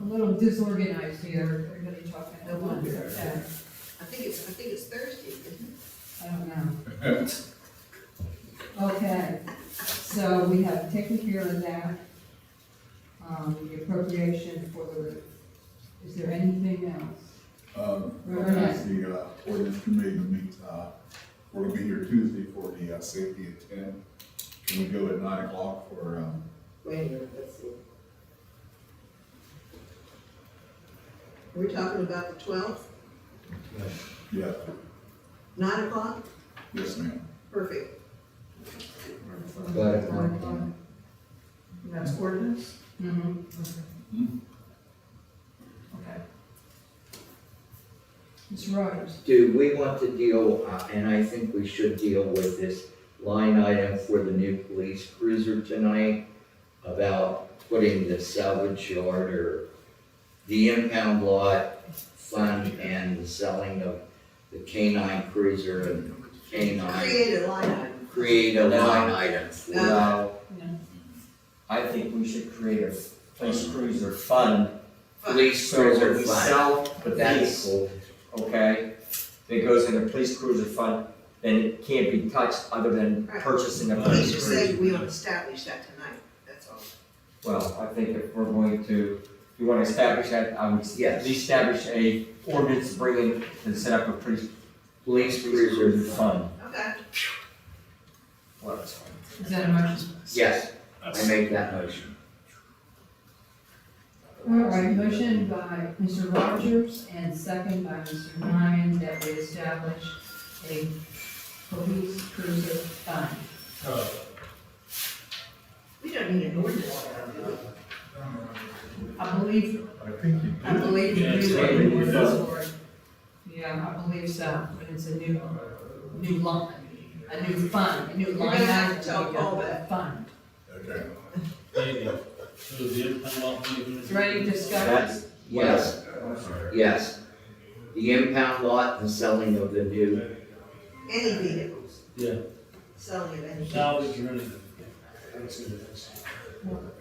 little disorganized here, everybody talking at once, okay? I think it's Thursday, isn't I don't know. Okay, so we have taken care of that. The appropriation for the roof. Is there anything else? I'll ask the ordinance committee to meet, we're gonna be here Tuesday for the safety at 10. Can we go at 9 o'clock for, it? Wait a minute, let's see. We're talking about the 12th, yeah, 9 o'clock? yes, ma'am. Perfect. That's ordinance? Mm-hmm. Okay. Ms. Rogers? Do we want to deal, and I think we should deal with this line item for the new police cruiser tonight about putting the salvage yard or the impound lot fund and the selling of the K-9 cruiser and K-9. Create a line item. Create a line item for No, No. I think we should create a police cruiser fund. police So when cruiser we fund. sell the That's vehicle, okay, if it goes in a police cruiser fund, then it can't be touched other than Right. purchasing a He's police just saying we cruiser. don't establish that tonight, that's all. Well, I think if we're going to, if you wanna establish that, I would at Yes. least establish a ordinance to bring in and set up a police cruiser fund. Okay. Well, that's fine. Is that a motion? Yes, I make that motion. All right, motion by Mr. Rogers and second by Mr. Ryan that we establish a police cruiser fund. We don't need an ordinance. I believe, I think you I believe you Yeah, do it's need right. an ordinance for it. Yeah, I believe so, but it's a new line, a new fund, a new You're line gonna have item to tell to Paul go that. fund. Okay. Andy, so the impound lot money. Is there any discussion? That's, yes, yes. The impound lot and selling of the new, Any vehicles, Yeah, selling of any. salvage or anything.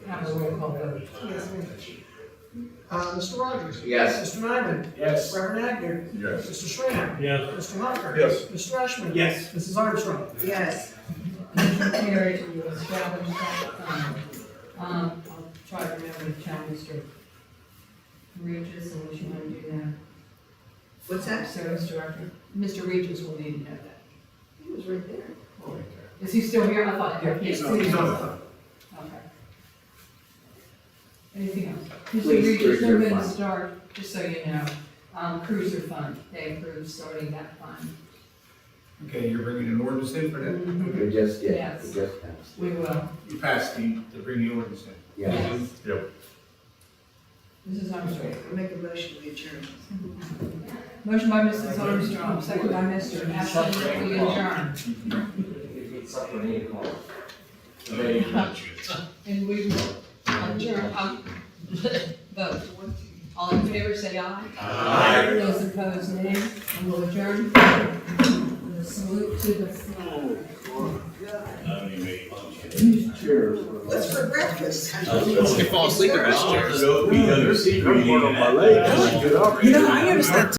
Have a roll call vote. Yes, ma'am. Mr. Rogers? yes. Mr. Nyman? Yes. Reverend Agnew? Yes. Mr. Schramm? Yes. Mr. Hopper? Yes. Mr. Ashman? Yes. Mrs. Armstrong? Yes. Motion carried to establish that fund. I'll try to remember to tell Mr. Regis, unless you want to do that. What's that? Service Director, Mr. Regis will need to know that. He was right there. Is he still here? I thought. Yeah, he's on the phone. Okay. Anything else? Mr. Please, Regis, cruiser we're gonna fund. start, just so you know, cruiser fund, they approved starting that fund. Okay, you're bringing an ordinance in for that? We just did, Yes. we just passed. We will. You passed to bring the ordinance in. Yes. Yep. Mrs. Armstrong. I make a motion to adjourn. Motion by Mrs. Armstrong, second by Mr. Ashton, we adjourn. It's up for 8 o'clock. And we will adjourn, vote. All in favor, say aye. Aye. Those opposed, nay, and we'll adjourn. With a salute to the flag. What's for breakfast? fall asleep in this chair. There's one on my leg. Get up. You know, I noticed that